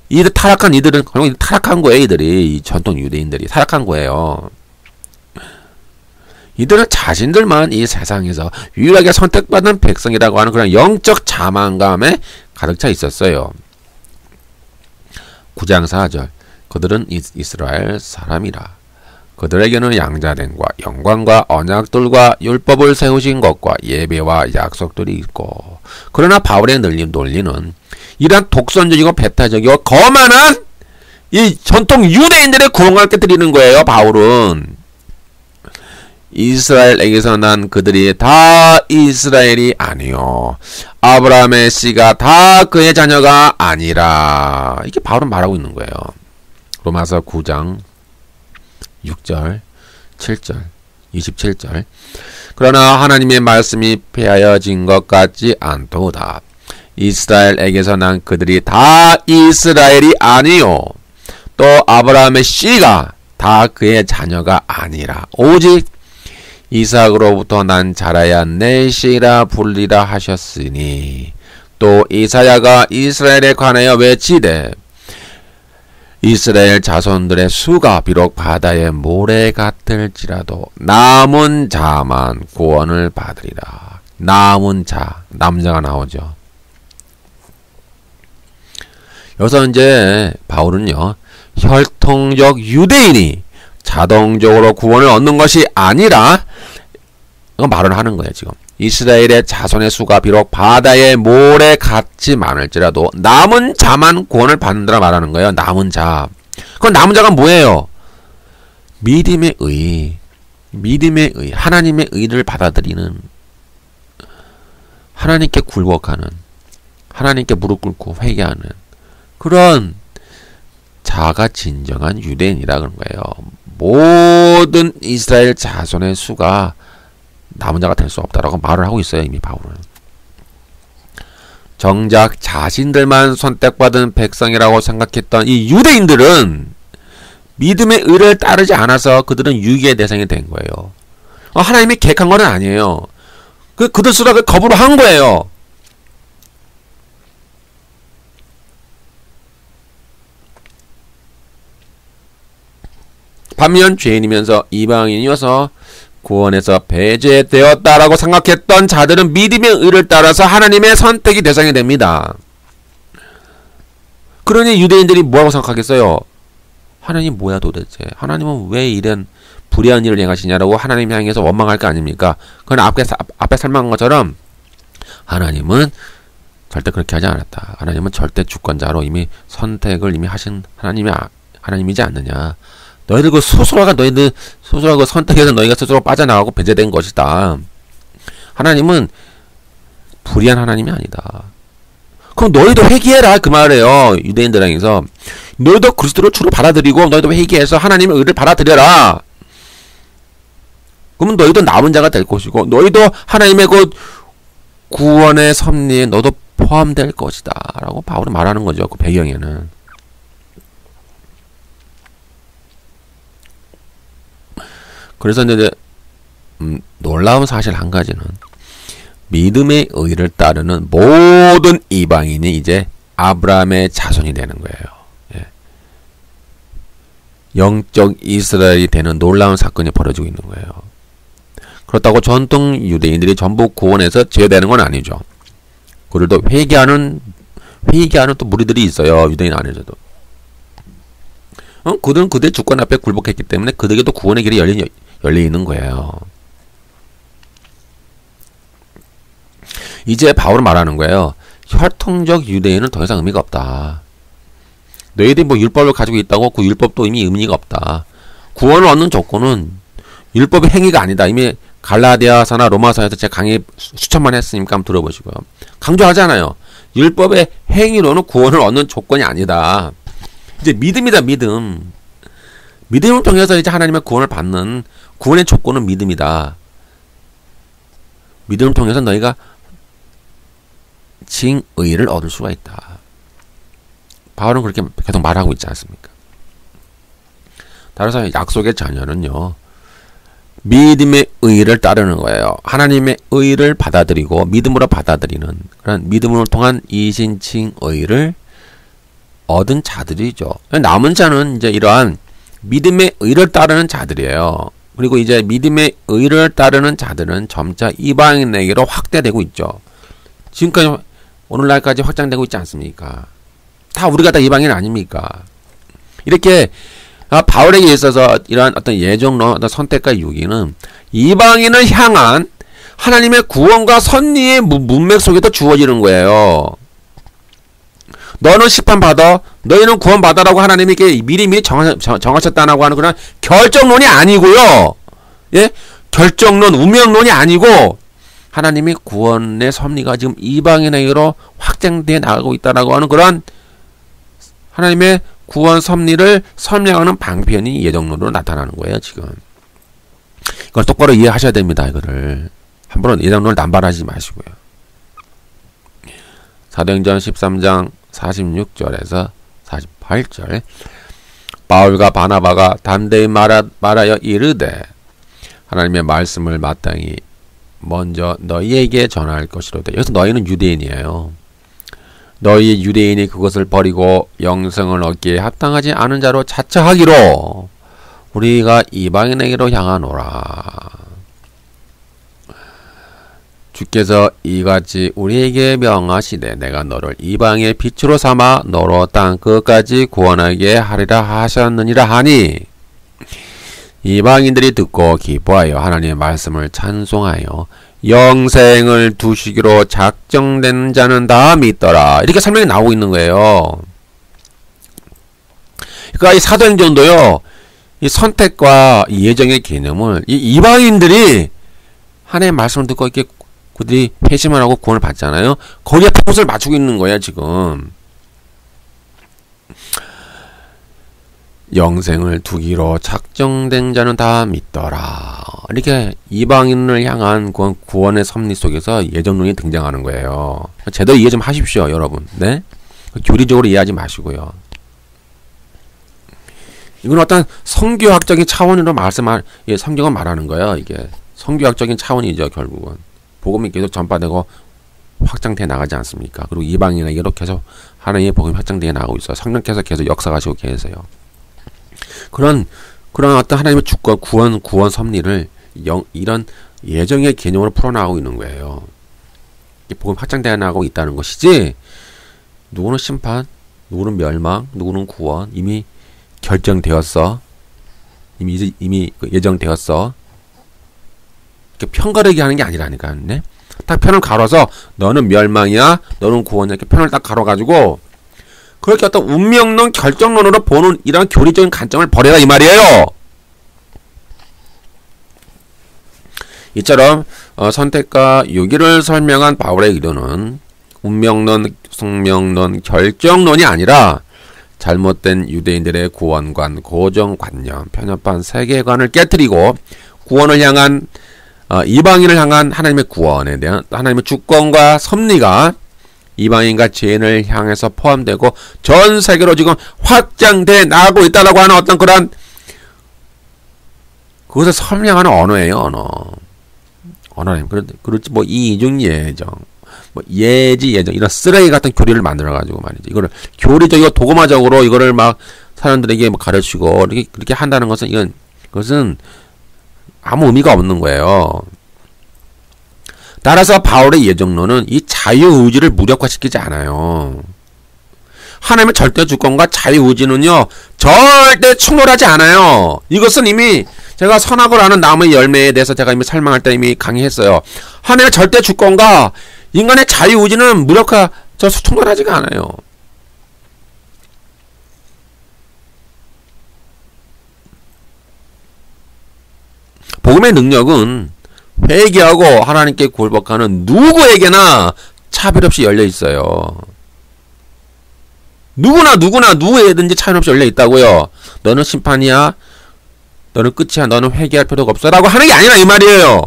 이들은 결국 타락한 거예요. 이들이 이 전통 유대인들이 타락한 거예요. 이들은 자신들만 이 세상에서 유일하게 선택받은 백성이라고 하는 그런 영적 자만감에 가득 차 있었어요. 9장 4절 그들은 이스라엘 사람이라 그들에게는 양자됨과 영광과 언약들과 율법을 세우신 것과 예배와 약속들이 있고, 그러나 바울의 논리는 이러한 독선적이고 배타적이고 거만한 이 전통 유대인들의 구원을 깨뜨리는 거예요. 바울은 이스라엘에게서 난 그들이 다 이스라엘이 아니요 아브라함의 씨가 다 그의 자녀가 아니라, 이게 바울은 말하고 있는 거예요. 로마서 9장 6절 7절 27절. 그러나 하나님의 말씀이 폐하여진 것 같지 않도다. 이스라엘에게서 난 그들이 다 이스라엘이 아니요 또 아브라함의 씨가 다 그의 자녀가 아니라 오직 이삭으로부터 난 자라야 내 씨라 불리라 하셨으니, 또 이사야가 이스라엘에 관하여 외치되 이스라엘 자손들의 수가 비록 바다의 모래 같을지라도 남은 자만 구원을 받으리라. 남은 자, 남자가 나오죠. 여기서 이제 바울은요, 혈통적 유대인이 자동적으로 구원을 얻는 것이 아니라, 이거 말을 하는 거예요. 지금 이스라엘의 자손의 수가 비록 바다의 모래 같이 많을지라도 남은 자만 구원을 받는다라 말하는 거예요. 남은 자. 그건 남은 자가 뭐예요? 믿음의 의, 하나님의 의를 받아들이는, 하나님께 굴복하는, 하나님께 무릎 꿇고 회개하는 그런 자가 진정한 유대인이라 그런 거예요. 모든 이스라엘 자손의 수가 남은 자가 될 수 없다라고 말을 하고 있어요. 이미 바울은. 정작 자신들만 선택받은 백성이라고 생각했던 이 유대인들은 믿음의 의를 따르지 않아서 그들은 유기의 대상이 된 거예요. 하나님이 계획한 건 아니에요. 그들 수락을 거부를 한 거예요. 반면 죄인이면서 이방인이어서 구원에서 배제되었다라고 생각했던 자들은 믿음의 의를 따라서 하나님의 선택이 대상이 됩니다. 그러니 유대인들이 뭐라고 생각하겠어요? 하나님 뭐야 도대체? 하나님은 왜 이런 불의한 일을 행하시냐라고 하나님 향해서 원망할 거 아닙니까? 그건 앞에 설명한 것처럼 하나님은 절대 그렇게 하지 않았다. 하나님은 절대 주권자로 이미 선택을 이미 하신 하나님이지 않느냐. 너희들 스스로가 선택해서 너희가 스스로 빠져나가고 배제된 것이다. 하나님은 불의한 하나님이 아니다. 그럼 너희도 회개해라 그 말이에요. 유대인들 향해서 너희도 그리스도를 주로 받아들이고 너희도 회개해서 하나님의 의를 받아들여라. 그러면 너희도 남은 자가 될 것이고 너희도 하나님의 구원의 섭리에 너도 포함될 것이다 라고 바울이 말하는 거죠. 그 배경에는. 그래서 이제 놀라운 사실 한 가지는 믿음의 의를 따르는 모든 이방인이 이제 아브라함의 자손이 되는 거예요. 예. 영적 이스라엘이 되는 놀라운 사건이 벌어지고 있는 거예요. 그렇다고 전통 유대인들이 전부 구원해서 제외되는 건 아니죠. 그들도 회개하는 또 무리들이 있어요. 유대인 안에서도. 그들은 그들의 주권 앞에 굴복했기 때문에 그들에게도 구원의 길이 열려 있는 거예요. 이제 바울은 말하는 거예요. 혈통적 유대인은 더 이상 의미가 없다. 너희들이 율법을 가지고 있다고 그 율법도 이미 의미가 없다. 구원을 얻는 조건은 율법의 행위가 아니다. 이미 갈라디아서나 로마서에서 제가 강의 수천만 했으니까 한번 들어보시고요. 강조하잖아요. 율법의 행위로는 구원을 얻는 조건이 아니다. 이제 믿음이다. 믿음을 통해서 이제 하나님의 구원을 받는 구원의 조건은 믿음이다. 믿음을 통해서 너희가 칭의를 얻을 수가 있다. 바울은 그렇게 계속 말하고 있지 않습니까? 따라서 약속의 자녀는요, 믿음의 의를 따르는 거예요. 하나님의 의를 받아들이고 믿음으로 받아들이는 그런 믿음을 통한 이신칭의를 얻은 자들이죠. 남은 자는 이제 이러한 믿음의 의를 따르는 자들이에요. 그리고 이제 믿음의 의를 따르는 자들은 점차 이방인에게로 확대되고 있죠. 지금까지 오늘날까지 확장되고 있지 않습니까? 다 우리가 다 이방인 아닙니까? 이렇게 바울에게 있어서 이러한 어떤 예정론, 어떤 선택과 유기는 이방인을 향한 하나님의 구원과 섭리의 문맥 속에도 주어지는 거예요. 너는 심판받아, 너희는 구원받아라고 하나님이 미리 정하셨다라고 하는 그런 결정론이 아니고요. 예? 결정론, 운명론이 아니고 하나님이 구원의 섭리가 지금 이방인에게로 확장되어 나가고 있다라고 하는 그런 하나님의 구원 섭리를 설명하는 방편이 예정론으로 나타나는 거예요, 지금. 이걸 똑바로 이해하셔야 됩니다, 이거를. 함부로 예정론을 남발하지 마시고요. 사도행전 13장 46절에서 48절 바울과 바나바가 담대히 말하여 이르되 하나님의 말씀을 마땅히 먼저 너희에게 전할 것이로되. 여기서 너희는 유대인이에요. 너희 유대인이 그것을 버리고 영생을 얻기에 합당하지 않은 자로 자처하기로 우리가 이방인에게로 향하노라. 주께서 이같이 우리에게 명하시되 내가 너를 이방의 빛으로 삼아 너로 땅 끝까지 구원하게 하리라 하셨느니라 하니 이방인들이 듣고 기뻐하여 하나님의 말씀을 찬송하여 영생을 두시기로 작정된 자는 다 믿더라. 이렇게 설명이 나오고 있는 거예요. 그러니까 이 사도행전도요, 이 선택과 이 예정의 개념을 이 이방인들이 하나님의 말씀을 듣고 이렇게 그들이 회심을 하고 구원을 받잖아요. 거기에 포커스를 맞추고 있는 거야, 지금. 영생을 두기로 작정된 자는 다 믿더라. 이렇게 이방인을 향한 구원의 섭리 속에서 예정론이 등장하는 거예요. 제대로 이해 좀 하십시오, 여러분. 네? 교리적으로 이해하지 마시고요. 이건 어떤 성교학적인 차원으로 성경은 말하는 거예요. 이게 성교학적인 차원이죠, 결국은. 복음이 계속 전파되고 확장돼 나가지 않습니까? 그리고 이방인에게도 계속 하나님의 복음이 확장되어 나가고 있어요. 성령께서 계속 역사하시고 계세요. 그런 어떤 하나님의 주권, 구원 섭리를 이런 예정의 개념으로 풀어나가고 있는 거예요. 복음 확장되어 나가고 있다는 것이지, 누구는 심판, 누구는 멸망, 누구는 구원, 이미 결정되었어. 이미 예정되었어. 편가르기 하는 게 아니라니까요. 네? 딱 편을 가로서 너는 멸망이야, 너는 구원이야. 이렇게 편을 딱 가로가지고 그렇게 어떤 운명론, 결정론으로 보는 이런 교리적인 관점을 버려라 이 말이에요. 이처럼 선택과 유기를 설명한 바울의 의도는 운명론, 숙명론, 결정론이 아니라 잘못된 유대인들의 구원관, 고정관념, 편협한 세계관을 깨트리고 구원을 향한 이방인을 향한 하나님의 구원에 대한 하나님의 주권과 섭리가 이방인과 죄인을 향해서 포함되고 전 세계로 지금 확장돼 나가고 있다라고 하는 어떤 그런 그것을 설명하는 언어예요, 언어는 그렇지 뭐 이중 예정, 뭐 예지 예정 이런 쓰레기 같은 교리를 만들어 가지고 말이죠. 이거를 교리적이고 도구마적으로 이거를 막 사람들에게 뭐 가르치고 그렇게 한다는 것은 그것은 아무 의미가 없는 거예요. 따라서 바울의 예정론은 이 자유의지를 무력화시키지 않아요. 하나님의 절대 주권과 자유의지는요, 절대 충돌하지 않아요. 이것은 이미 제가 선악을 아는 나무의 열매에 대해서 제가 이미 설명할 때 이미 강의했어요. 하나님의 절대 주권과 인간의 자유의지는 충돌하지가 않아요. 복음의 능력은 회개하고 하나님께 굴복하는 누구에게나 차별 없이 열려 있어요. 누구에든지 차별 없이 열려 있다고요. 너는 심판이야, 너는 끝이야, 너는 회개할 필요가 없어 라고 하는 게 아니라 이 말이에요.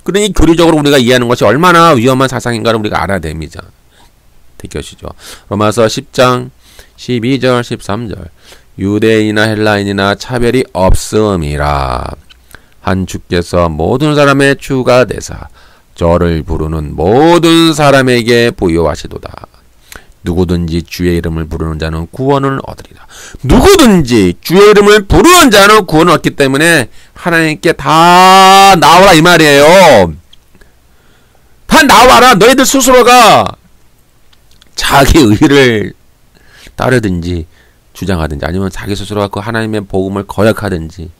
그러니 교리적으로 우리가 이해하는 것이 얼마나 위험한 사상인가를 우리가 알아야 됩니다. 되시죠. 로마서 10장 12절 13절 유대인이나 헬라인이나 차별이 없음이라. 한 주께서 모든 사람의 주가 되사 저를 부르는 모든 사람에게 부여하시도다. 누구든지 주의 이름을 부르는 자는 구원을 얻으리라. 누구든지 주의 이름을 부르는 자는 구원을 얻기 때문에 하나님께 다 나오라 이 말이에요. 다 나와라. 너희들 스스로가 자기 의를 따르든지 주장하든지 아니면 자기 스스로가 그 하나님의 복음을 거역하든지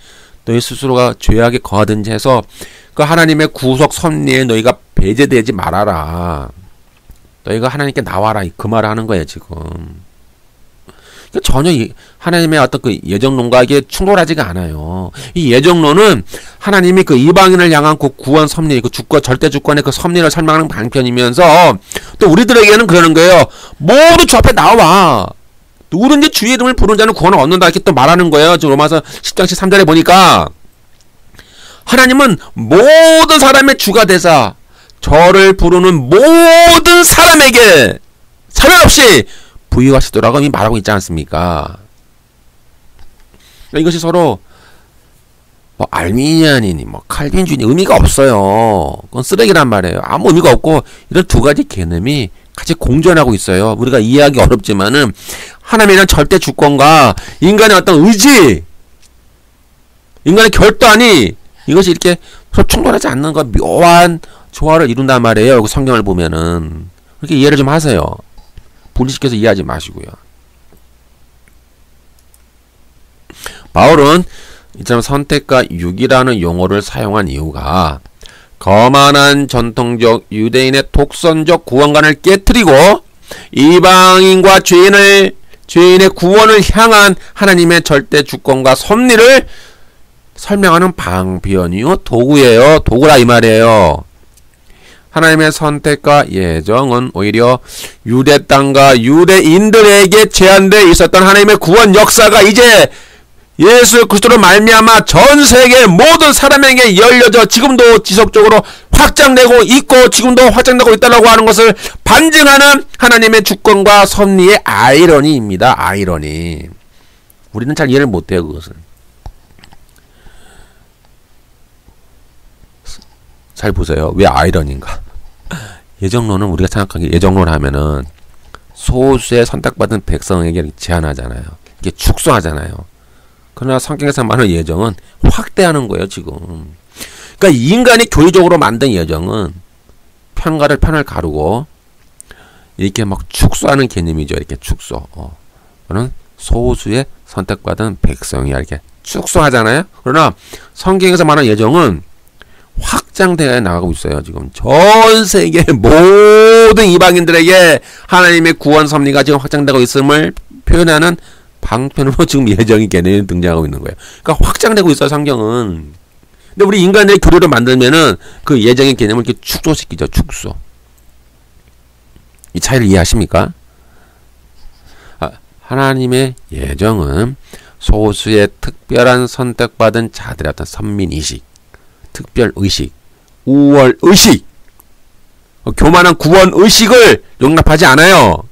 너희 스스로가 죄악에 거하든지 해서 그 하나님의 구속 섭리에 너희가 배제되지 말아라. 너희가 하나님께 나와라. 그 말을 하는 거예요, 지금. 전혀 하나님의 어떤 그 예정론과 이게 충돌하지가 않아요. 이 예정론은 하나님이 그 이방인을 향한 그 구원 섭리, 그 주권, 절대 주권의 그 섭리를 설명하는 방편이면서 또 우리들에게는 그러는 거예요. 모두 주 앞에 나와. 누구든지 주의 이름을 부르는 자는 구원을 얻는다. 이렇게 또 말하는 거예요. 지금 로마서 10장 13절에 보니까 하나님은 모든 사람의 주가 되사 저를 부르는 모든 사람에게 차별 없이 부유하시더라고 이미 말하고 있지 않습니까? 이것이 서로 뭐 알미니안이니 뭐 칼빈주의니 의미가 없어요. 그건 쓰레기란 말이에요. 아무 의미가 없고 이런 두 가지 개념이 같이 공존하고 있어요. 우리가 이해하기 어렵지만은 하나님에 대한 절대 주권과 인간의 어떤 의지, 인간의 결단이 이것이 이렇게 서로 충돌하지 않는 것 묘한 조화를 이룬단 말이에요. 성경을 보면은 그렇게 이해를 좀 하세요. 분리시켜서 이해하지 마시고요. 바울은 이처럼 선택과 유기라는 용어를 사용한 이유가 거만한 전통적 유대인의 독선적 구원관을 깨트리고 이방인과 죄인의 구원을 향한 하나님의 절대 주권과 섭리를 설명하는 방편이요 도구예요. 도구라 이 말이에요. 하나님의 선택과 예정은 오히려 유대 땅과 유대인들에게 제한되어 있었던 하나님의 구원 역사가 이제 예수 그리스도로 말미암아 전 세계 모든 사람에게 열려져 지금도 지속적으로 확장되고 있고 지금도 확장되고 있다고 하는 것을 반증하는 하나님의 주권과 섭리의 아이러니입니다. 아이러니. 우리는 잘 이해를 못해요. 그것은. 잘 보세요. 왜 아이러니인가? 예정론은 우리가 생각하기에 예정론 하면은 소수의 선택받은 백성에게 제한하잖아요. 이게 축소하잖아요. 그러나 성경에서 말하는 예정은 확대하는 거예요, 지금. 그러니까 인간이 교리적으로 만든 예정은 편을 가르고 이렇게 막 축소하는 개념이죠. 이렇게 축소. 그는 소수의 선택받은 백성이야. 이렇게 축소하잖아요. 그러나 성경에서 말하는 예정은 확장되어 나가고 있어요. 지금 전 세계 모든 이방인들에게 하나님의 구원 섭리가 지금 확장되고 있음을 표현하는 방편으로 지금 예정이 개념이 등장하고 있는 거예요. 그러니까 확장되고 있어요. 성경은. 근데 우리 인간의 교리를 만들면은 그 예정의 개념을 이렇게 축소시키죠. 축소. 이 차이를 이해하십니까? 하나님의 예정은 소수의 특별한 선택받은 자들의 어떤 선민의식, 특별의식, 우월의식, 교만한 구원의식을 용납하지 않아요.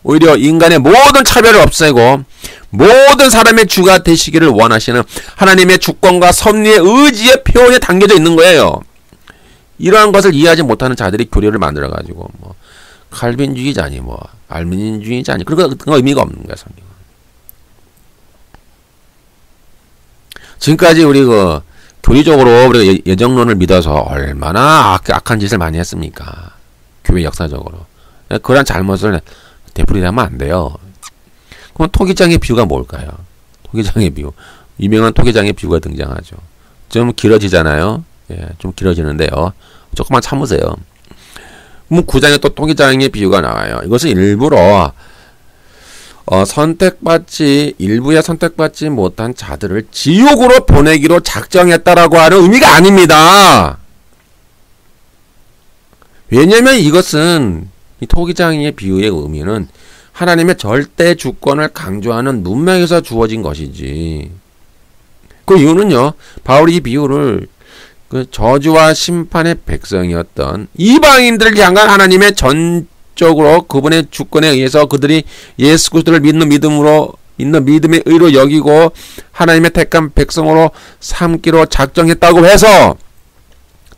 오히려 인간의 모든 차별을 없애고 모든 사람의 주가 되시기를 원하시는 하나님의 주권과 섭리의 의지의 표현에 담겨져 있는 거예요. 이러한 것을 이해하지 못하는 자들이 교리를 만들어가지고 뭐 칼빈주의자니 뭐 알미니안주의자니 그런 거 의미가 없는 거야. 성경은. 지금까지 우리 그 교리적으로 우리가 예정론을 믿어서 얼마나 악한 짓을 많이 했습니까? 교회 역사적으로. 그런 잘못을 되풀이하면 안 돼요. 그럼 토기장의 비유가 뭘까요? 토기장의 비유. 유명한 토기장의 비유가 등장하죠. 좀 길어지잖아요. 예, 좀 길어지는데요. 조금만 참으세요. 그럼 9장에 또 토기장의 비유가 나와요. 이것은 일부러 일부에 선택받지 못한 자들을 지옥으로 보내기로 작정했다라고 하는 의미가 아닙니다. 왜냐면 이것은 이 토기장의 비유의 의미는 하나님의 절대 주권을 강조하는 문맥에서 주어진 것이지. 그 이유는요, 바울이 이 비유를 그 저주와 심판의 백성이었던 이방인들을 향한 하나님의 전적으로 그분의 주권에 의해서 그들이 예수 그리스도를 믿는 믿음의 의로 여기고 하나님의 택한 백성으로 삼기로 작정했다고 해서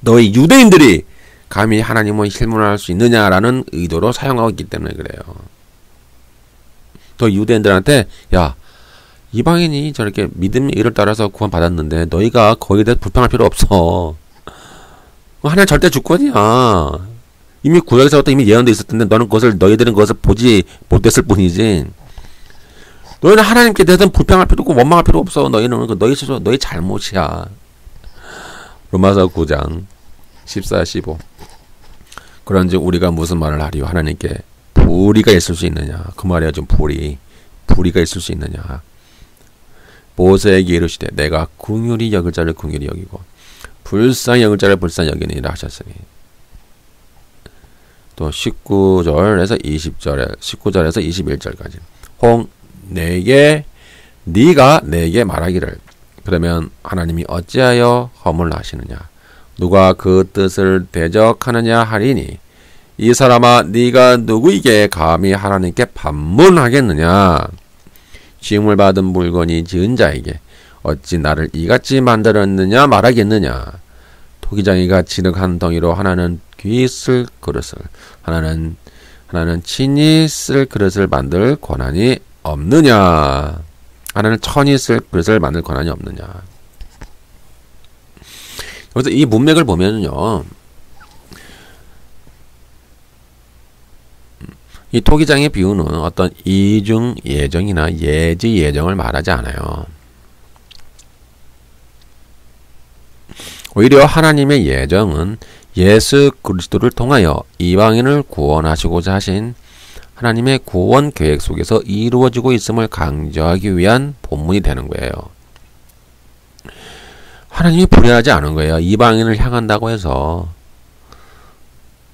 너희 유대인들이 감히 하나님을 실문할 수 있느냐라는 의도로 사용하고 있기 때문에 그래요. 또 유대인들한테 야, 이방인이 저렇게 믿음의 의를 따라서 구원받았는데 너희가 거기에 대해서 불평할 필요 없어. 하나님 절대 주권이야. 이미 구약에서부터 이미 예언되어 있었던데 너희들은 그것을 보지 못했을 뿐이지. 너희는 하나님께 대해서 불평할 필요 없고 원망할 필요 없어. 너희는 너희 스스로 너희 잘못이야. 로마서 9장 14, 15. 그런즉 우리가 무슨 말을 하리요? 하나님께 불의가 있을 수 있느냐? 그 말이야 좀 불의가 있을 수 있느냐? 모세에게 이르시되 내가 긍휼히 여길 자를 긍휼히 여기고 불쌍히 여길 자를 불쌍히 여기니라 하셨으니. 또 19절에서 20절에 19절에서 21절까지. 혹 네가 내게 말하기를 그러면 하나님이 어찌하여 허물 하시느냐? 누가 그 뜻을 대적하느냐 하리니 이 사람아 네가 누구에게 감히 하나님께 반문하겠느냐? 지음을 받은 물건이 지은 자에게 어찌 나를 이같이 만들었느냐 말하겠느냐? 토기장이가 진흙 한 덩이로 하나는 귀 쓸 그릇을 하나는 친히 쓸 그릇을 만들 권한이 없느냐? 하나는 천이 쓸 그릇을 만들 권한이 없느냐? 그래서 이 문맥을 보면요, 이 토기장의 비유는 어떤 이중 예정이나 예지 예정을 말하지 않아요. 오히려 하나님의 예정은 예수 그리스도를 통하여 이방인을 구원하시고자 하신 하나님의 구원 계획 속에서 이루어지고 있음을 강조하기 위한 본문이 되는 거예요. 하나님이 불의하지 않은 거예요. 이방인을 향한다고 해서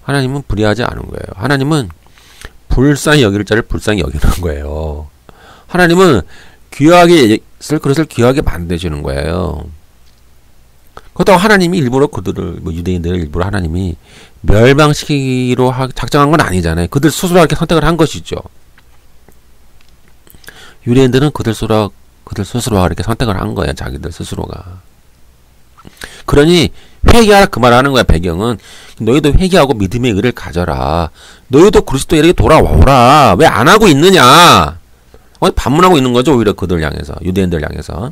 하나님은 불의하지 않은 거예요. 하나님은 불쌍히 여길 자를 불쌍히 여기는 거예요. 하나님은 귀하게 쓸 그릇을 귀하게 만드시는 거예요. 그렇다고 하나님이 일부러 그들을 유대인들을 일부러 하나님이 멸망시키기로 작정한 건 아니잖아요. 그들 스스로 이렇게 선택을 한 것이죠. 유대인들은 그들 스스로가 이렇게 선택을 한 거예요. 자기들 스스로가. 그러니 회개하라 그 말하는 거야. 배경은 너희도 회개하고 믿음의 의를 가져라. 너희도 그리스도에게 돌아오라. 왜 안 하고 있느냐? 반문하고 있는 거죠. 오히려 그들 향해서, 유대인들 향해서.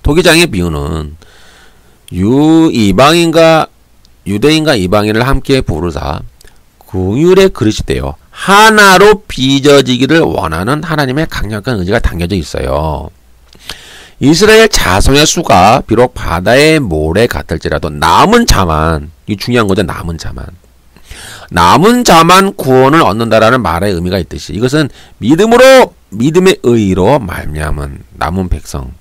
토기장의 비유는 유대인과 이방인을 함께 부르사 긍휼의 그릇이 되어 하나로 빚어지기를 원하는 하나님의 강력한 의지가 담겨져 있어요. 이스라엘 자손의 수가 비록 바다의 모래 같을지라도 남은 자만, 이 중요한 거죠. 남은 자만 구원을 얻는다라는 말의 의미가 있듯이 이것은 믿음의 의로 말미암은 남은 백성,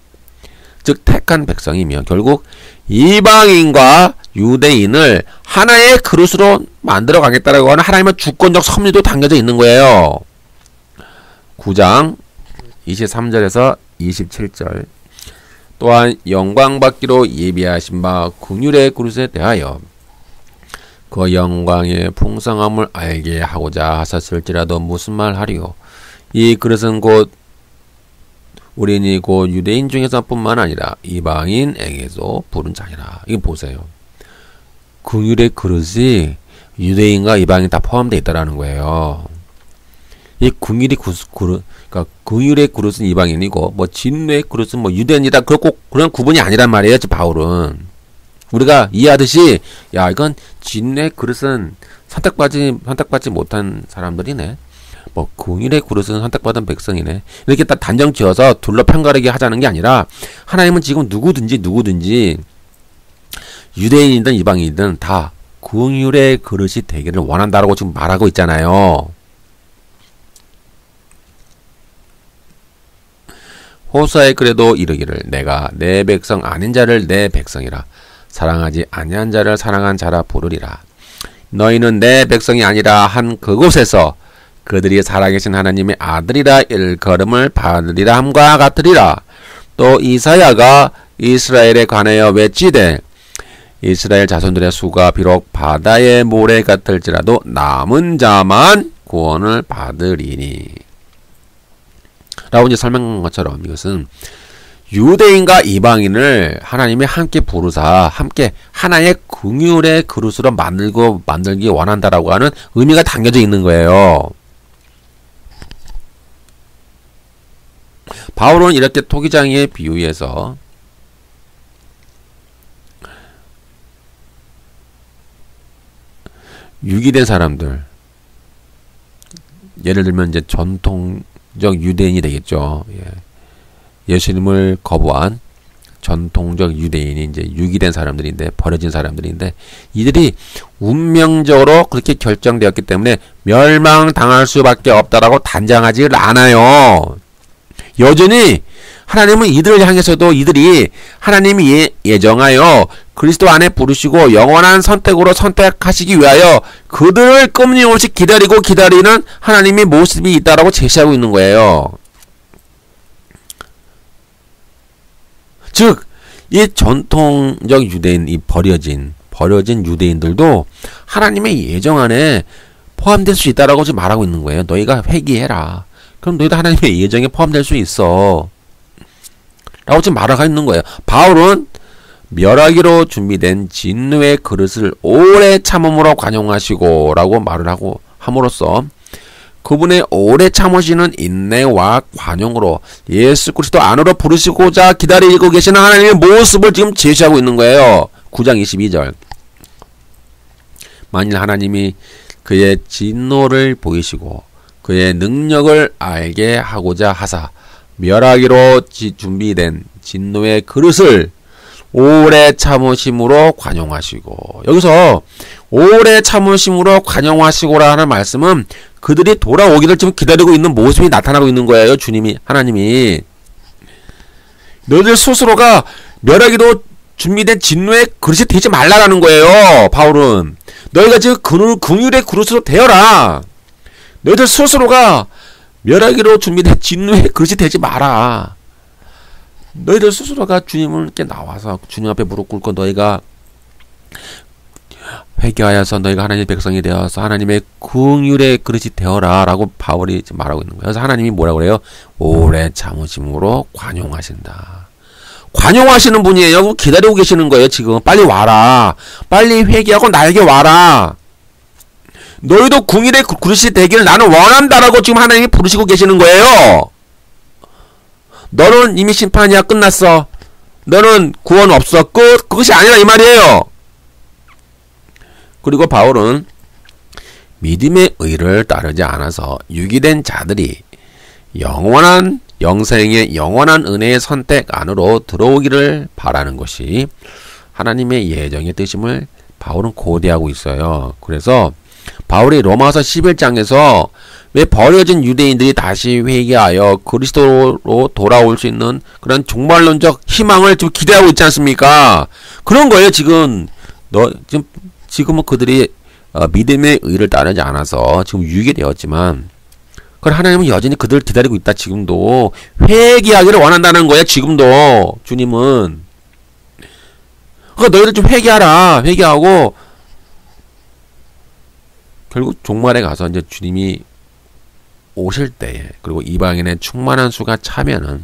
즉 택한 백성이며 결국 이방인과 유대인을 하나의 그릇으로 만들어 가겠다라고 하는 하나님의 주권적 섭리도 담겨져 있는 거예요. 9장 23절에서 27절. 또한 영광받기로 예비하신 바 긍휼의 그릇에 대하여 그 영광의 풍성함을 알게 하고자 하셨을지라도 무슨 말 하리요? 이 그릇은 곧 우리니 곧 유대인 중에서뿐만 아니라 이방인에게도 부른 자니라. 이거 보세요. 긍휼의 그릇이 유대인과 이방인 다 포함되어 있다라는 거예요. 이 긍휼의 그러니까 긍휼의 그릇은 이방인이고 진노의 그릇은 유대인이다. 그런 구분이 아니란 말이에요. 바울은 우리가 이해하듯이 이건 진노의 그릇은 선택받지 못한 사람들이네. 긍휼의 그릇은 선택받은 백성이네. 이렇게 딱 단정 지어서 둘러 편가르게 하자는 게 아니라 하나님은 지금 누구든지 유대인이든 이방인이든 다 긍휼의 그릇이 되기를 원한다라고 지금 말하고 있잖아요. 호사에 그래도 이르기를 내가 내 백성 아닌 자를 내 백성이라 사랑하지 아니한 자를 사랑한 자라 부르리라. 너희는 내 백성이 아니라 한 그곳에서 그들이 살아계신 하나님의 아들이라 일컬음을 받으리라 함과 같으리라. 또 이사야가 이스라엘에 관하여 외치되 이스라엘 자손들의 수가 비록 바다의 모래 같을지라도 남은 자만 구원을 받으리니 라고 이제 설명한 것처럼 이것은 유대인과 이방인을 하나님이 함께 부르사 함께 하나의 긍휼의 그릇으로 만들기 원한다라고 하는 의미가 담겨져 있는 거예요. 바울은 이렇게 토기장이의 비유에서 유기된 사람들, 예를 들면 이제 전통적 유대인이 되겠죠. 예. 예수님을 거부한 전통적 유대인이 이제 유기된 사람들인데, 버려진 사람들인데, 이들이 운명적으로 그렇게 결정되었기 때문에 멸망당할 수밖에 없다라고 단정하지 않아요. 여전히 하나님은 이들을 향해서도 이들이 하나님이 예정하여 그리스도 안에 부르시고 영원한 선택으로 선택하시기 위하여 그들을 끊임없이 기다리는 하나님의 모습이 있다라고 제시하고 있는 거예요. 즉, 이 전통적 유대인, 이 버려진 유대인들도 하나님의 예정 안에 포함될 수 있다라고 지금 말하고 있는 거예요. 너희가 회개해라. 그럼 너희도 하나님의 예정에 포함될 수 있어. 라고 지금 말하고 있는 거예요. 바울은 멸하기로 준비된 진노의 그릇을 오래 참음으로 관용하시고 라고 말을 하고 함으로써 그분의 오래 참으시는 인내와 관용으로 예수 그리스도 안으로 부르시고자 기다리고 계시는 하나님의 모습을 지금 제시하고 있는 거예요. 9장 22절. 만일 하나님이 그의 진노를 보이시고 그의 능력을 알게 하고자 하사 멸하기로 준비된 진노의 그릇을 오래 참으심으로 관용하시고, 여기서 오래 참으심으로 관용하시고라 하는 말씀은 그들이 돌아오기를 지금 기다리고 있는 모습이 나타나고 있는 거예요. 주님이, 하나님이. 너희들 스스로가 멸하기로 준비된 진노의 그릇이 되지 말라라는 거예요. 바울은. 너희가 지금 긍휼의 그릇으로 되어라. 너희들 스스로가 멸하기로 준비된 진노의 그릇이 되지 마라. 너희들 스스로가 주님을 이렇게 나와서 주님 앞에 무릎 꿇고 너희가 회개하여서 너희가 하나님의 백성이 되어서 하나님의 긍휼의 그릇이 되어라 라고 바울이 지금 말하고 있는 거예요. 그래서 하나님이 뭐라고 그래요? 오래 참으심으로 관용하신다. 관용하시는 분이에요. 기다리고 계시는 거예요. 지금 빨리 와라. 빨리 회개하고 나에게 와라. 너희도 긍휼의 그릇이 되기를 나는 원한다라고 지금 하나님이 부르시고 계시는 거예요. 너는 이미 심판이야. 끝났어. 너는 구원 없어. 끝. 그것이 아니라 이 말이에요. 그리고 바울은 믿음의 의를 따르지 않아서 유기된 자들이 영원한 영생의 영원한 은혜의 선택 안으로 들어오기를 바라는 것이 하나님의 예정의 뜻임을 바울은 고대하고 있어요. 그래서 바울이 로마서 11장에서 왜 버려진 유대인들이 다시 회개하여 그리스도로 돌아올 수 있는 그런 종말론적 희망을 지금 기대하고 있지 않습니까? 그런 거예요. 지금은 그들이 믿음의 의를 따르지 않아서 지금 유괴되었지만, 그걸 하나님은 여전히 그들을 기다리고 있다. 지금도 회개하기를 원한다는 거예요. 지금도 주님은. 그러니까 너희들 좀 회개하라. 회개하고 결국 종말에 가서 이제 주님이 오실 때에, 그리고 이방인의 충만한 수가 차면은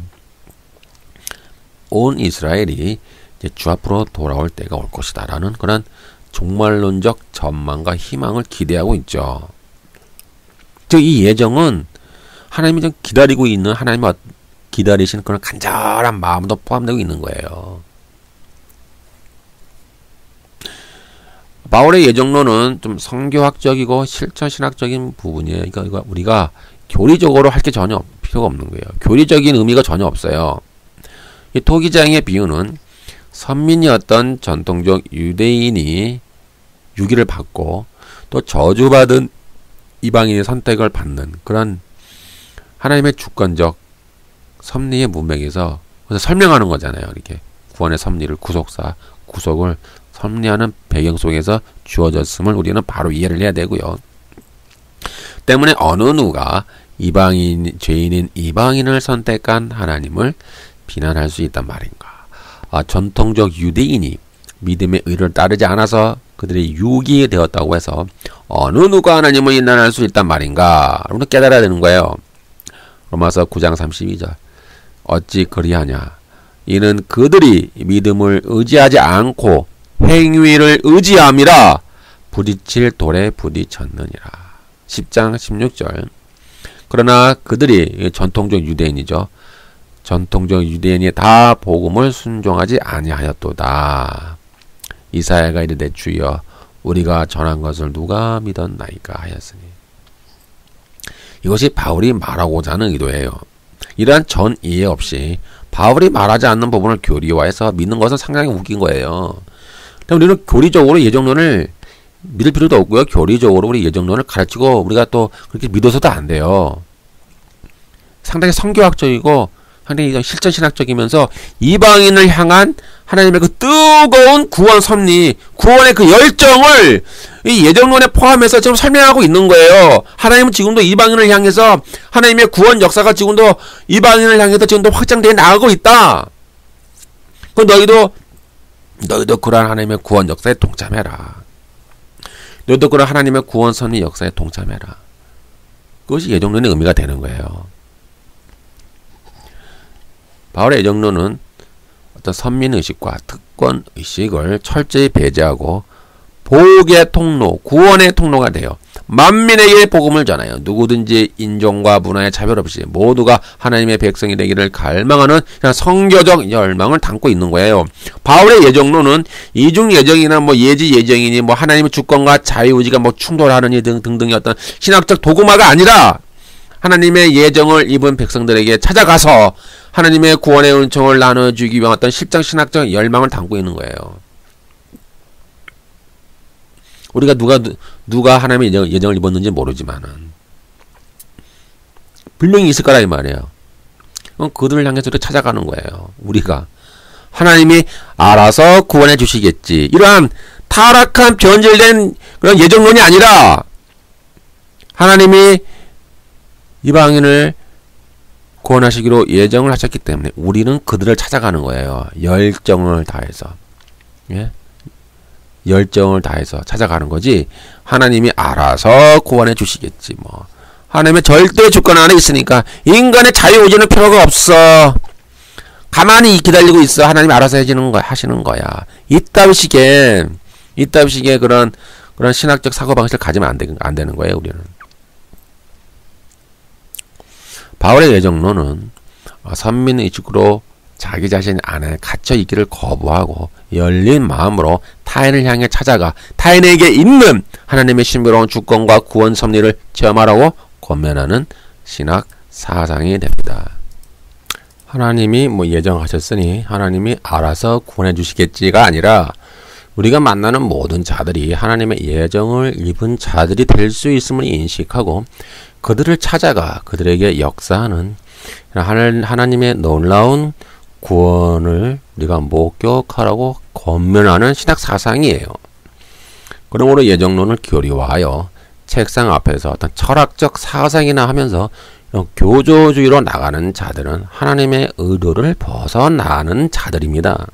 온 이스라엘이 이제 주 앞으로 돌아올 때가 올 것이다라는 그런 종말론적 전망과 희망을 기대하고 있죠. 즉 이 예정은 하나님이 좀 기다리고 있는, 하나님이 기다리시는 그런 간절한 마음도 포함되고 있는 거예요. 바울의 예정론은 좀 성교학적이고 실천신학적인 부분이에요. 그러니까 우리가 교리적으로 할 게 전혀 필요가 없는 거예요. 교리적인 의미가 전혀 없어요. 이 토기장의 비유는 선민이었던 전통적 유대인이 유기를 받고 또 저주받은 이방인의 선택을 받는 그런 하나님의 주권적 섭리의 문맥에서 그래서 설명하는 거잖아요. 이렇게 구원의 섭리를 구속을 섭리하는 배경 속에서 주어졌음을 우리는 바로 이해를 해야 되고요. 때문에 어느 누가 죄인인 이방인을 선택한 하나님을 비난할 수 있단 말인가. 전통적 유대인이 믿음의 의를 따르지 않아서 그들이 유기되었다고 해서 어느 누가 하나님을 비난할 수 있단 말인가. 여러분 깨달아야 되는 거예요. 로마서 9장 32절. 어찌 그리하냐. 이는 그들이 믿음을 의지하지 않고 행위를 의지함이라 부딪힐 돌에 부딪혔느니라. 10장 16절. 그러나 그들이 전통적 유대인이죠. 전통적 유대인이 다 복음을 순종하지 아니하였도다. 이사야가 이르되 주여 우리가 전한 것을 누가 믿었나이까 하였으니. 이것이 바울이 말하고자 하는 의도예요. 이러한 전 이해 없이 바울이 말하지 않는 부분을 교리화해서 믿는 것은 상당히 웃긴 거예요. 우리는 교리적으로 예정론을 믿을 필요도 없고요. 교리적으로 우리 예정론을 가르치고 우리가 또 그렇게 믿어서도 안 돼요. 상당히 성교학적이고 상당히 실전신학적이면서 이방인을 향한 하나님의 그 뜨거운 구원 섭리, 구원의 그 열정을 이 예정론에 포함해서 지금 설명하고 있는 거예요. 하나님은 지금도 이방인을 향해서 하나님의 구원 역사가 지금도 이방인을 향해서 지금도 확장되어 나가고 있다. 그 너희도 그러한 하나님의 구원 역사에 동참해라. 너희도 그러한 하나님의 구원 섭리 역사에 동참해라. 그것이 예정론의 의미가 되는 거예요. 바울의 예정론은 어떤 선민의식과 특권의식을 철저히 배제하고 복의 통로, 구원의 통로가 되어 만민에게 복음을 전하여 누구든지 인종과 문화의 차별 없이 모두가 하나님의 백성이 되기를 갈망하는 성교적 열망을 담고 있는 거예요. 바울의 예정론은 이중 예정이나 예지 예정이니 하나님의 주권과 자유의지가 충돌하느니 등등의 어떤 신학적 도구마가 아니라 하나님의 예정을 입은 백성들에게 찾아가서 하나님의 구원의 은총을 나눠주기 위한 어떤 실정 신학적 열망을 담고 있는 거예요. 우리가 누가 하나님의 예정을 입었는지 모르지만은 분명히 있을 거라 이 말이에요. 그들을 향해서 찾아가는 거예요. 우리가 하나님이 알아서 구원해 주시겠지. 이러한 타락한 변질된 그런 예정론이 아니라 하나님이 이방인을 구원하시기로 예정을 하셨기 때문에 우리는 그들을 찾아가는 거예요. 열정을 다해서. 예? 열정을 다해서 찾아가는 거지. 하나님이 알아서 구원해 주시겠지. 하나님의 절대 주권 안에 있으니까 인간의 자유의지는 필요가 없어. 가만히 기다리고 있어. 하나님이 알아서 하시는 거야. 이따위 식의 그런 신학적 사고방식을 가지면 안 되는 거예요. 우리는. 바울의 예정론은 선민의식으로 자기 자신 안에 갇혀 있기를 거부하고 열린 마음으로 타인을 향해 찾아가 타인에게 있는 하나님의 신비로운 주권과 구원 섭리를 체험하라고 권면하는 신학 사상이 됩니다. 하나님이 예정하셨으니 하나님이 알아서 구원해 주시겠지가 아니라 우리가 만나는 모든 자들이 하나님의 예정을 입은 자들이 될 수 있음을 인식하고 그들을 찾아가 그들에게 역사하는 하나님의 놀라운 구원을 우리가 목격하라고 권면하는 신학 사상이에요. 그러므로 예정론을 교리화하여 책상 앞에서 어떤 철학적 사상이나 하면서 교조주의로 나가는 자들은 하나님의 의도를 벗어나는 자들입니다.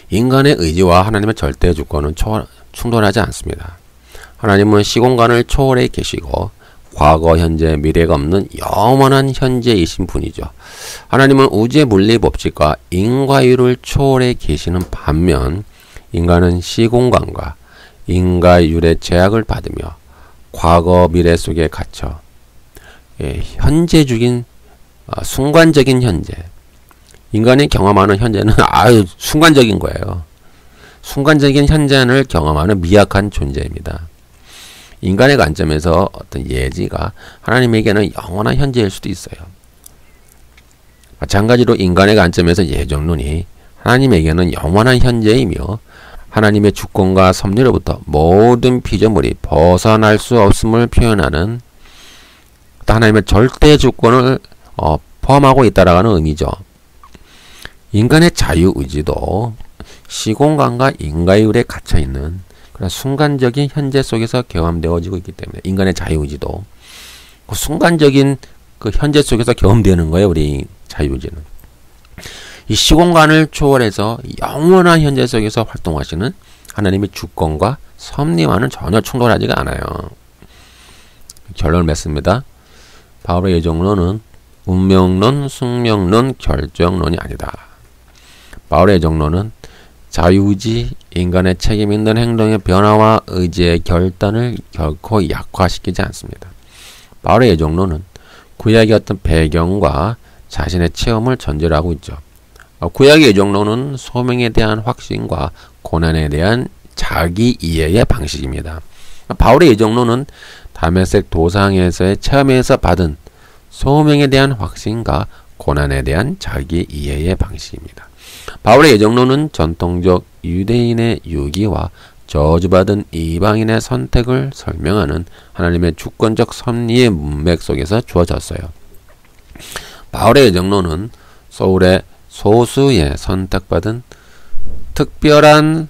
인간의 의지와 하나님의 절대 주권은 충돌하지 않습니다. 하나님은 시공간을 초월해 계시고 과거, 현재, 미래가 없는 영원한 현재이신 분이죠. 하나님은 우주의 물리 법칙과 인과율을 초월해 계시는 반면 인간은 시공간과 인과율의 제약을 받으며 과거, 미래 속에 갇혀 현재적인 순간적인 현재, 인간이 경험하는 현재는 순간적인 거예요. 순간적인 현재를 경험하는 미약한 존재입니다. 인간의 관점에서 어떤 예지가 하나님에게는 영원한 현재일 수도 있어요. 마찬가지로 인간의 관점에서 예정론이 하나님에게는 영원한 현재이며 하나님의 주권과 섭리로부터 모든 피조물이 벗어날 수 없음을 표현하는 하나님의 절대 주권을 포함하고 있다라는 의미죠. 인간의 자유의지도 시공간과 인과율에 갇혀있는 그런 순간적인 현재 속에서 경험되어지고 있기 때문에 인간의 자유의지도 그 순간적인 그 현재 속에서 경험되는 거예요. 우리 자유의지는. 이 시공간을 초월해서 영원한 현재 속에서 활동하시는 하나님의 주권과 섭리와는 전혀 충돌하지가 않아요. 결론을 맺습니다. 바울의 예정론은 운명론, 숙명론, 결정론이 아니다. 바울의 예정론은 자유의지, 인간의 책임 있는 행동의 변화와 의지의 결단을 결코 약화시키지 않습니다. 바울의 예정론은 구약의 어떤 배경과 자신의 체험을 전제로 하고 있죠. 구약의 예정론은 소명에 대한 확신과 고난에 대한 자기 이해의 방식입니다. 바울의 예정론은 다메섹 도상에서의 체험에서 받은 소명에 대한 확신과 고난에 대한 자기 이해의 방식입니다. 바울의 예정론은 전통적 유대인의 유기와 저주받은 이방인의 선택을 설명하는 하나님의 주권적 섭리의 문맥 속에서 주어졌어요. 바울의 예정론은 소울의 소수의 선택받은 특별한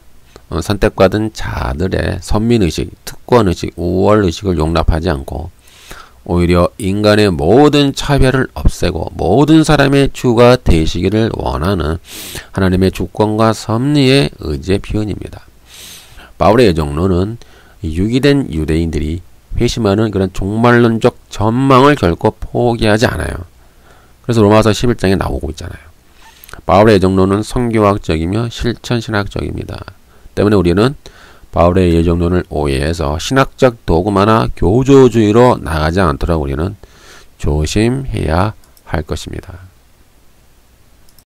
선택받은 자들의 선민의식, 특권의식, 우월의식을 용납하지 않고 오히려 인간의 모든 차별을 없애고 모든 사람의 주가 되시기를 원하는 하나님의 주권과 섭리의 의지의 표현입니다. 바울의 예정론은 유기된 유대인들이 회심하는 그런 종말론적 전망을 결코 포기하지 않아요. 그래서 로마서 11장에 나오고 있잖아요. 바울의 예정론은 성교학적이며 실천신학적입니다. 때문에 우리는 바울의 예정론을 오해해서 신학적 도구마나 교조주의로 나가지 않도록 우리는 조심해야 할 것입니다.